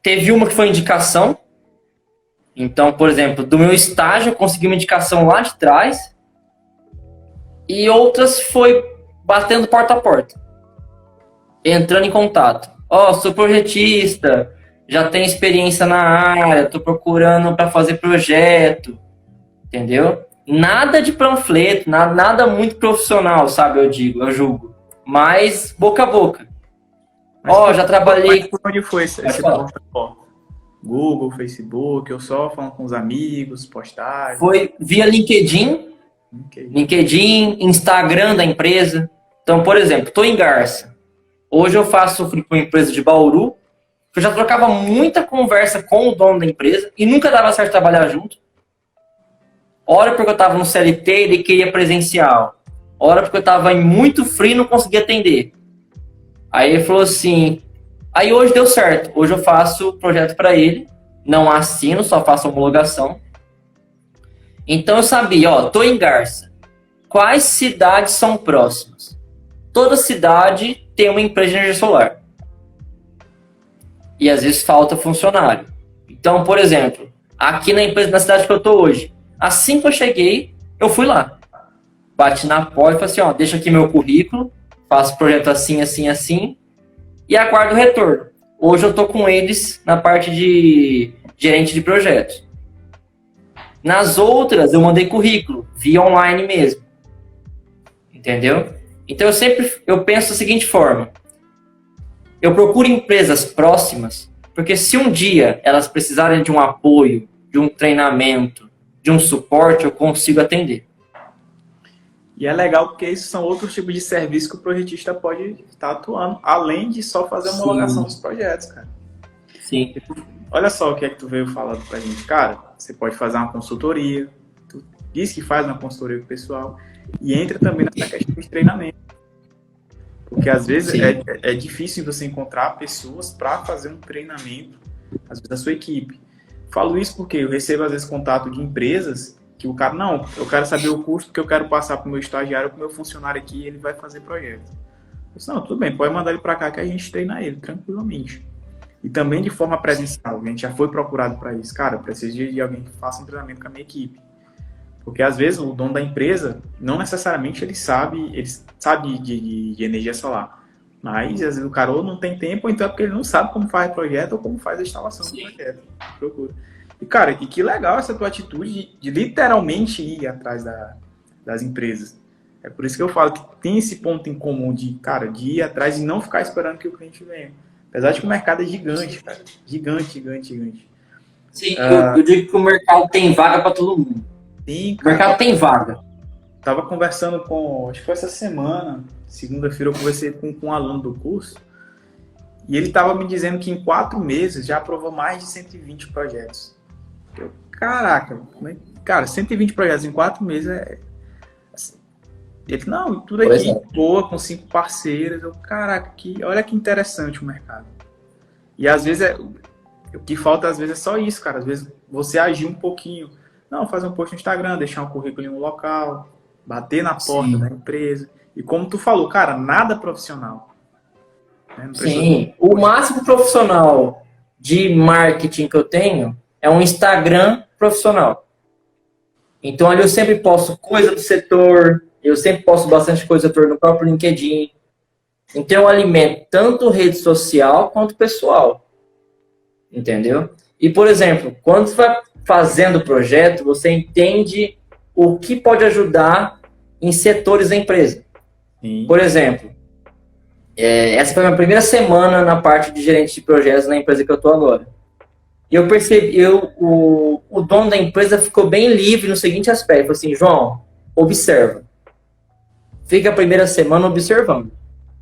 teve uma que foi indicação. Então, por exemplo, do meu estágio, eu consegui uma indicação lá de trás. E outras foi batendo porta a porta. Entrando em contato. Sou projetista, já tenho experiência na área, estou procurando para fazer projeto. Entendeu? Nada de panfleto, nada muito profissional, sabe? Eu julgo. Mas boca a boca. Já trabalhei... Por onde foi esse Google, Facebook, ou só falando com os amigos, postagens? Foi via LinkedIn, Instagram da empresa. Então, por exemplo, estou em Garça. Hoje eu faço com uma empresa de Bauru, que eu já trocava muita conversa com o dono da empresa e nunca dava certo trabalhar junto. Ora porque eu estava no CLT e ele queria presencial. Ora porque eu estava em muito frio e não conseguia atender. Aí ele falou assim... Aí hoje deu certo. Hoje eu faço projeto para ele. Não assino, só faço homologação. Então eu sabia, tô em Garça. Quais cidades são próximas? Toda cidade tem uma empresa de energia solar. E às vezes falta funcionário. Então, por exemplo, aqui na cidade que eu tô hoje, assim que eu cheguei, eu fui lá. Bati na porta e falei assim, deixa aqui meu currículo, faço projeto assim, assim, assim, e aguardo o retorno. Hoje eu tô com eles na parte de gerente de projetos. Nas outras, eu mandei currículo, via online mesmo. Entendeu? Então eu penso da seguinte forma. Eu procuro empresas próximas, porque se um dia elas precisarem de um apoio, de um treinamento, de um suporte, eu consigo atender. E é legal porque isso são outros tipos de serviço que o projetista pode estar atuando, além de só fazer a homologação dos projetos, cara. Sim. Olha só o que é que tu veio falando pra gente. Cara, você pode fazer uma consultoria, diz que faz uma consultoria com o pessoal, e entra também nessa questão de treinamento. Porque às vezes é difícil você encontrar pessoas para fazer um treinamento, às vezes, da sua equipe. Falo isso porque eu recebo, às vezes, contato de empresas que o cara, não, eu quero saber o custo que eu quero passar para o meu estagiário, para o meu funcionário aqui, e ele vai fazer projeto. Eu disse, não, tudo bem, pode mandar ele para cá que a gente treina ele, tranquilamente. E também de forma presencial, a gente já foi procurado para isso. Cara, eu preciso de alguém que faça um treinamento com a minha equipe. Porque às vezes o dono da empresa, não necessariamente ele sabe de energia solar. Mas às vezes o cara ou não tem tempo, ou então é porque ele não sabe como faz o projeto ou como faz a instalação do projeto. Procura. E cara, e que legal essa tua atitude de literalmente ir atrás das empresas. É por isso que eu falo que tem esse ponto em comum de ir atrás e não ficar esperando que o cliente venha. Apesar de que o mercado é gigante, cara. Gigante. Sim, eu digo que o mercado tem vaga para todo mundo. Sim, cara, o mercado tem vaga. Tava conversando acho que foi essa semana, segunda-feira eu conversei com um aluno do curso, e ele tava me dizendo que em 4 meses já aprovou mais de 120 projetos. Caraca, cara, 120 projetos em 4 meses assim, ele, não, tudo aqui boa, com 5 parceiras. Caraca, olha que interessante o mercado. E às vezes o que falta às vezes é só isso, cara. Às vezes você agir um pouquinho. Não, fazer um post no Instagram, deixar um currículo em um local, bater na porta da empresa. E como tu falou, cara, nada profissional. Né? Sim, o máximo profissional de marketing que eu tenho é um Instagram profissional. Então ali eu sempre posto coisa do setor, eu sempre posto bastante coisa do setor no próprio LinkedIn. Então eu alimento tanto rede social quanto pessoal. Entendeu? E, por exemplo, quando você vai fazendo o projeto, você entende o que pode ajudar em setores da empresa. Sim. Por exemplo, essa foi a minha primeira semana na parte de gerente de projetos na empresa que eu estou agora. E eu percebi, o dono da empresa ficou bem livre no seguinte aspecto. Falou assim, João, observa. Fica a primeira semana observando.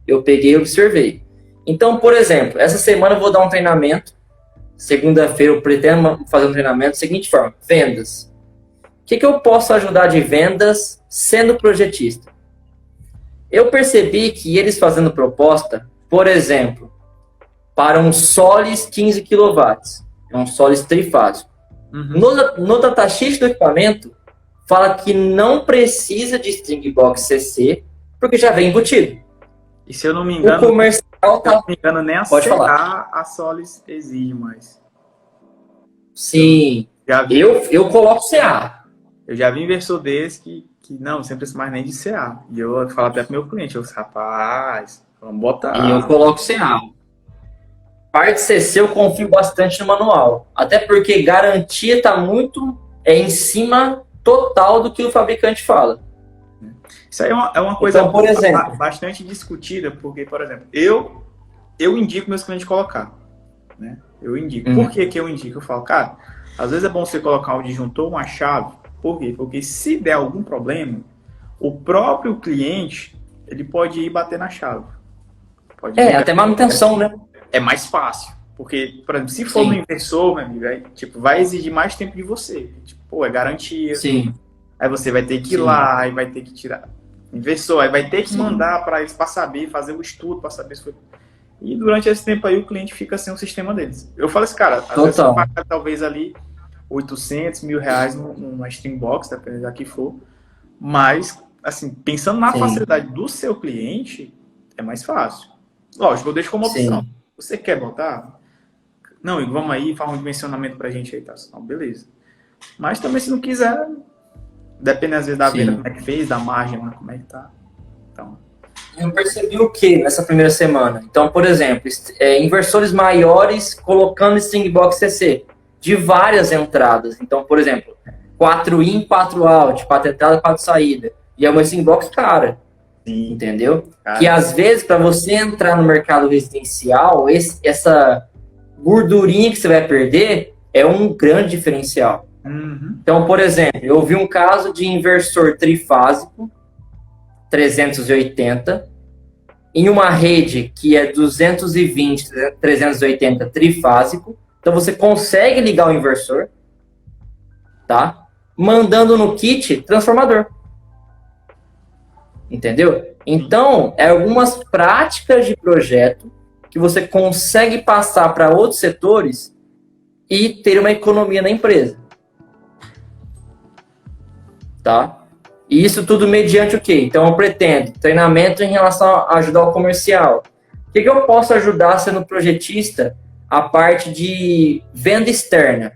Eu peguei e observei. Então, por exemplo, essa semana eu vou dar um treinamento. Segunda-feira eu pretendo fazer um treinamento da seguinte forma, vendas. O que eu posso ajudar de vendas sendo projetista? Eu percebi que eles fazendo proposta, por exemplo, para um Solis 15 kW, um Solis trifásico. No datasheet do equipamento, fala que não precisa de string box CC, porque já vem embutido. E se eu não me engano, o comercial nem a CA a Solis exige mais. Sim, eu coloco CA. Eu já vi inversor desse que não, você não precisa mais nem de CA. E eu falo até pro meu cliente, rapaz, vamos botar. E eu coloco CA. Parte CC eu confio bastante no manual. Até porque garantia está muito em cima total do que o fabricante fala. Isso aí é uma coisa então, por exemplo, bastante discutida, porque, por exemplo, eu indico meus clientes colocar. Né? Eu indico. Por que eu indico? Eu falo, cara, às vezes é bom você colocar um disjuntor, uma chave. Por quê? Porque se der algum problema, o próprio cliente, ele pode ir bater na chave. Até manutenção, né? É mais fácil. Porque, por exemplo, se for no inversor, meu amigo, vai exigir mais tempo de você. É garantia. Sim. Aí você vai ter que ir lá, aí vai ter que tirar inversor, aí vai ter que mandar para eles para saber, fazer o estudo para saber se foi. E durante esse tempo aí o cliente fica sem o sistema deles. Eu falo assim, cara, às vezes você paga talvez ali 800, R$1.000 numa Streambox, dependendo da que for. Mas, assim, pensando na facilidade do seu cliente, é mais fácil. Lógico, eu deixo como opção. Você quer botar? Não, Igor, vamos aí, faz um dimensionamento pra gente aí, tá? Não, beleza. Mas também se não quiser, depende às vezes da venda, como é que fez, da margem, como é que tá. Então... Eu percebi o que nessa primeira semana? Então, por exemplo, inversores maiores colocando string box CC de várias entradas. Então, por exemplo, 4 in, 4 out, 4 entradas, 4 saídas. E é uma string box cara. Sim. Entendeu? Cara. Que às vezes, para você entrar no mercado residencial, essa gordurinha que você vai perder é um grande diferencial. Então, por exemplo, eu vi um caso de inversor trifásico 380 em uma rede que é 220, 380 trifásico. Então, você consegue ligar o inversor, tá? mandando no kit transformador. Entendeu? Então, é algumas práticas de projeto que você consegue passar para outros setores e ter uma economia na empresa. Tá? E isso tudo mediante o quê? Então, eu pretendo treinamento em relação a ajudar o comercial. O que eu posso ajudar sendo projetista? A parte de venda externa.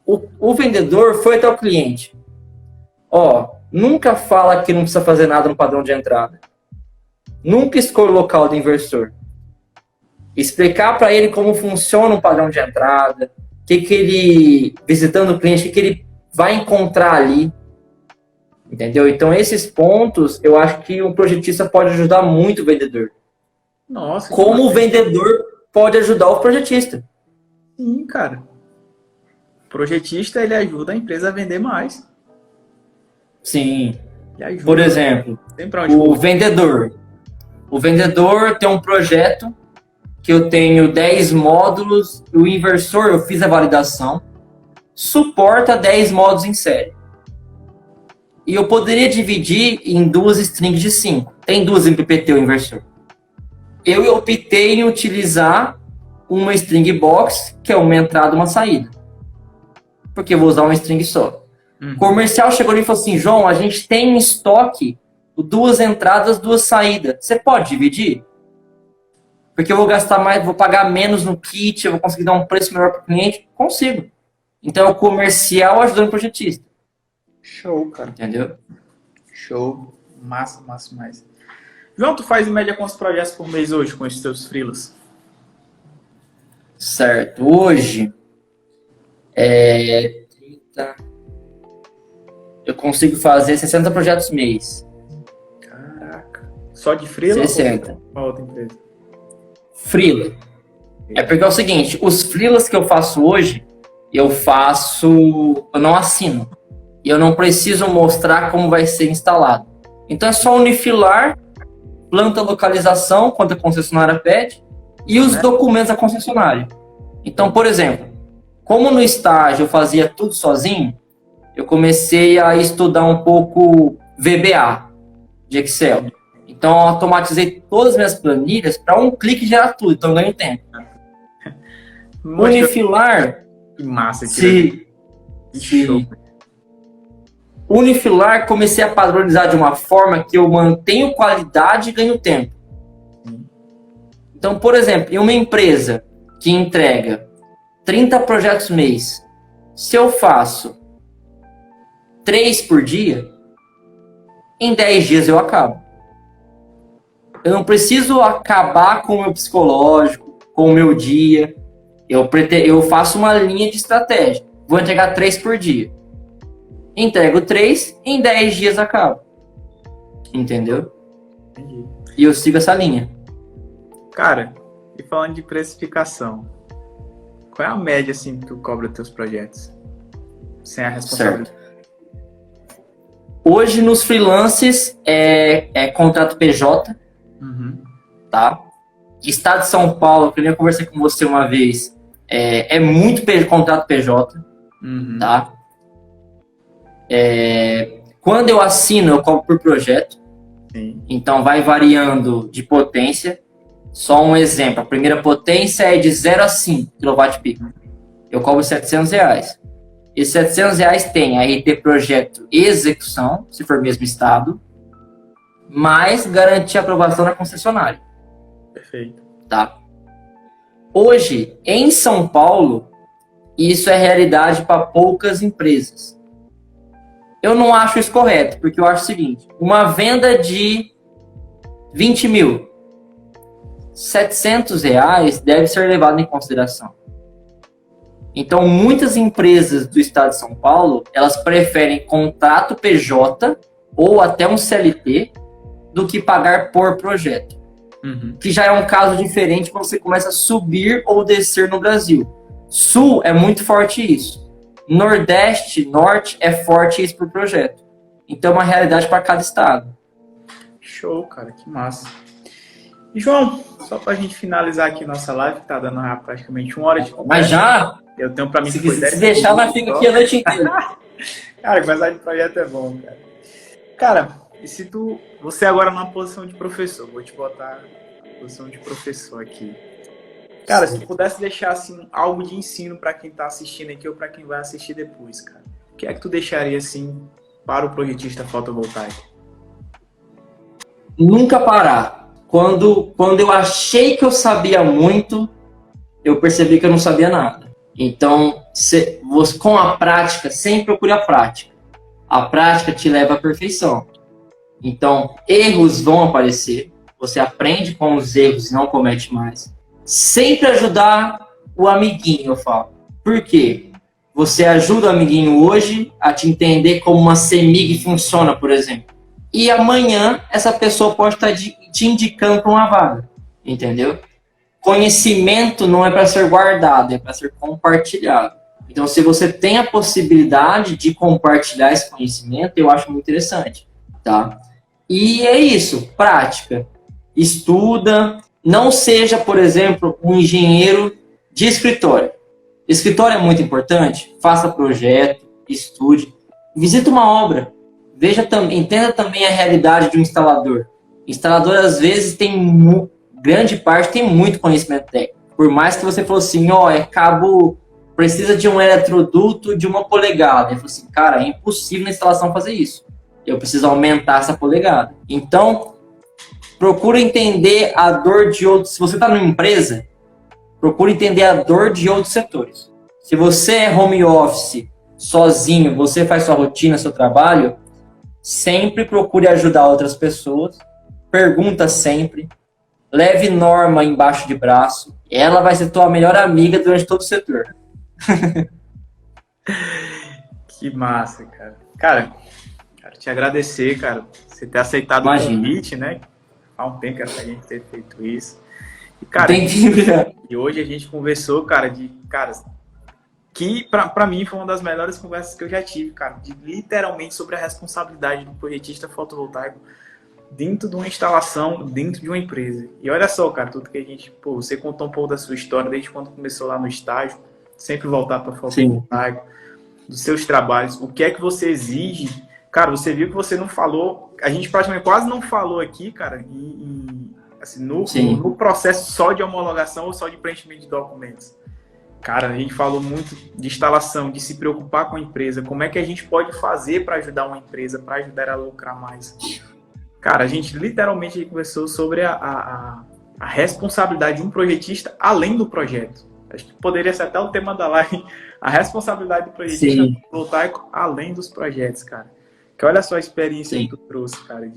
O vendedor foi até o cliente. Nunca fala que não precisa fazer nada no padrão de entrada. Nunca escolha o local do inversor. Explicar para ele como funciona um padrão de entrada, que ele, visitando o cliente, que ele vai encontrar ali. Entendeu? Então, esses pontos, eu acho que um projetista pode ajudar muito o vendedor. Nossa. Como o vendedor pode ajudar o projetista. Sim, cara. O projetista, ele ajuda a empresa a vender mais. Sim. Ajuda. Por exemplo, o vendedor. O vendedor tem um projeto que eu tenho 10 módulos, o inversor, eu fiz a validação, suporta 10 módulos em série. E eu poderia dividir em 2 strings de 5. Tem 2 em PPT, o inversor. Eu optei em utilizar uma string box, que é uma entrada e uma saída. Porque eu vou usar uma string só. O comercial chegou ali e falou assim, João, a gente tem em estoque 2 entradas, 2 saídas. Você pode dividir? Porque eu vou gastar mais, vou pagar menos no kit, eu vou conseguir dar um preço melhor para o cliente? Consigo. Então, é o comercial ajudando o projetista. Show, cara. Entendeu? Show. Massa, massa, mais. João, tu faz em média quantos projetos por mês hoje com esses teus freelas? Certo. Hoje, 30... Eu consigo fazer 60 projetos mês. Caraca. Só de freela? 60. Ou com a outra empresa? Freela. É porque é o seguinte, os freelas que eu faço hoje, eu não assino. E eu não preciso mostrar como vai ser instalado. Então é só unifilar, planta localização, quando a concessionária pede, e os documentos da concessionária. Então, por exemplo, como no estágio eu fazia tudo sozinho, eu comecei a estudar um pouco VBA de Excel. Então, eu automatizei todas as minhas planilhas para um clique gerar tudo, então eu ganho tempo. Unifilar... Que massa. Sim. Unifilar, comecei a padronizar de uma forma que eu mantenho qualidade e ganho tempo. Então, por exemplo, em uma empresa que entrega 30 projetos mês, se eu faço 3 por dia, em 10 dias eu acabo. Eu não preciso acabar com o meu psicológico, com o meu dia. Eu faço uma linha de estratégia. Vou entregar 3 por dia. Entrego 3, em 10 dias acabo. Entendeu? Entendi. E eu sigo essa linha. Cara, e falando de precificação, qual é a média assim que tu cobra teus projetos? Sem a responsabilidade. Certo. Hoje nos freelances é contrato PJ, tá? Estado de São Paulo, que eu conversei com você uma vez, é muito contrato PJ, tá? Quando eu assino, eu cobro por projeto. Sim. Então vai variando de potência. Só um exemplo, a primeira potência é de 0 a 5 kWp. Eu cobro R$700. Esses R$700 tem a RT projeto execução, se for mesmo estado, mais garantia aprovação na concessionária. Perfeito. Tá? Hoje, em São Paulo, isso é realidade para poucas empresas. Eu não acho isso correto, porque eu acho o seguinte, uma venda de 20 mil, R$700 deve ser levado em consideração. Então, muitas empresas do estado de São Paulo, elas preferem contrato PJ ou até um CLT do que pagar por projeto. Que já é um caso diferente quando você começa a subir ou descer no Brasil. Sul é muito forte isso. Nordeste, Norte é forte isso por projeto. Então, é uma realidade para cada estado. Show, cara, que massa. E, João, só pra gente finalizar aqui nossa live, que tá dando praticamente 1 hora de conversa. Mas já? Eu tenho pra mim Se que foi 10 deixar, vai minutos ficar só. aqui a noite inteira. Cara, conversar de projeto é bom, cara. Cara, e se você agora numa posição de professor, vou te botar na posição de professor aqui. Cara, se tu pudesse deixar assim algo de ensino para quem tá assistindo aqui ou para quem vai assistir depois, cara, o que é que tu deixaria assim para o projetista fotovoltaico? Nunca parar. Quando eu achei que eu sabia muito, eu percebi que eu não sabia nada. Então, você, com a prática, sempre procure a prática. A prática te leva à perfeição. Então, erros vão aparecer. Você aprende com os erros e não comete mais. Sempre ajudar o amiguinho, eu falo. Por quê? Você ajuda o amiguinho hoje a te entender como uma CEMIG funciona, por exemplo. E amanhã, essa pessoa pode estar te indicando para uma vaga. Entendeu? Conhecimento não é para ser guardado, é para ser compartilhado. Então, se você tem a possibilidade de compartilhar esse conhecimento, eu acho muito interessante, tá? E é isso, prática. Estuda, não seja, por exemplo, um engenheiro de escritório. Escritório é muito importante, faça projeto, estude, visita uma obra, entenda também a realidade de um instalador. Instalador, às vezes, grande parte tem muito conhecimento técnico. Por mais que você falou assim, é cabo, precisa de um eletroduto de 1 polegada. Ele falou assim, cara, é impossível na instalação fazer isso. Eu preciso aumentar essa polegada. Então, procura entender a dor de outros. Se você está numa empresa, procura entender a dor de outros setores. Se você é home office, sozinho, você faz sua rotina, seu trabalho, sempre procure ajudar outras pessoas. Pergunta sempre. Leve norma embaixo de braço. Ela vai ser tua melhor amiga durante todo o setor. Que massa, cara. Cara, quero te agradecer, cara, você ter aceitado o convite, né? Há um tempo que a gente ter feito isso. E, cara, e hoje a gente conversou, cara, que pra mim foi uma das melhores conversas que eu já tive, cara, literalmente sobre a responsabilidade do projetista fotovoltaico dentro de uma instalação, dentro de uma empresa. E olha só, cara, tudo que a gente... você contou um pouco da sua história, desde quando começou lá no estágio, sempre voltar para fotovoltaico, dos seus trabalhos, o que é que você exige. Cara, você viu que você não falou, a gente praticamente quase não falou aqui, cara, assim, no processo só de homologação ou só de preenchimento de documentos. Cara, a gente falou muito de instalação, de se preocupar com a empresa, como é que a gente pode fazer para ajudar uma empresa, para ajudar ela a lucrar mais. Cara, a gente literalmente conversou sobre a responsabilidade de um projetista além do projeto. Acho que poderia ser até o tema da live, a responsabilidade do projetista fotovoltaico além dos projetos, cara. Que olha só a experiência que tu trouxe, cara,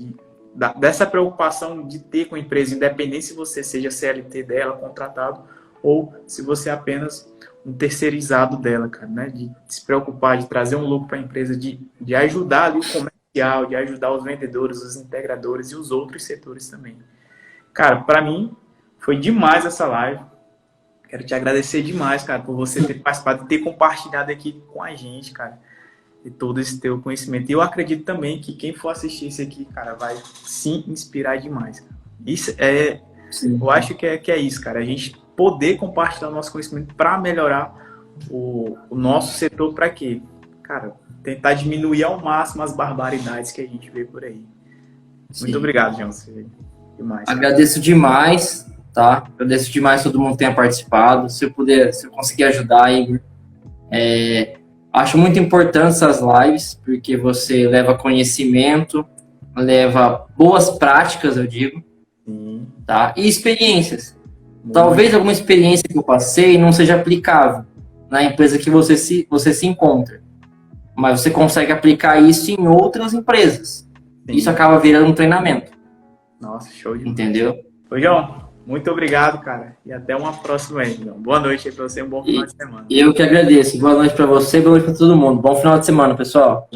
dessa preocupação de ter com a empresa, independente se você seja CLT dela, contratado, ou se você é apenas um terceirizado dela, cara, né? De se preocupar, de trazer um lucro para a empresa, de ajudar ali o comercial, de ajudar os vendedores, os integradores e os outros setores também. Cara, para mim, foi demais essa live. Quero te agradecer demais, cara, por você ter participado e ter compartilhado aqui com a gente, cara, de todo esse teu conhecimento. E eu acredito também que quem for assistir isso aqui, cara, vai se inspirar demais. Cara. Isso é... eu acho que é isso, cara. A gente poder compartilhar o nosso conhecimento para melhorar o nosso setor, para quê? Cara, tentar diminuir ao máximo as barbaridades que a gente vê por aí. Muito obrigado, João. Demais. Agradeço demais, tá? Agradeço demais todo mundo que tenha participado. Se eu conseguir ajudar, Igor. Acho muito importante essas lives, porque você leva conhecimento, leva boas práticas, eu digo, tá? E experiências. Talvez alguma experiência que eu passei não seja aplicável na empresa que você se encontra, mas você consegue aplicar isso em outras empresas. Isso acaba virando um treinamento. Nossa, show de bola. Entendeu? Ô, João, muito obrigado, cara. E até uma próxima aí, João. Boa noite aí pra você, um bom final de semana. Eu que agradeço. Boa noite pra você, boa noite pra todo mundo. Bom final de semana, pessoal.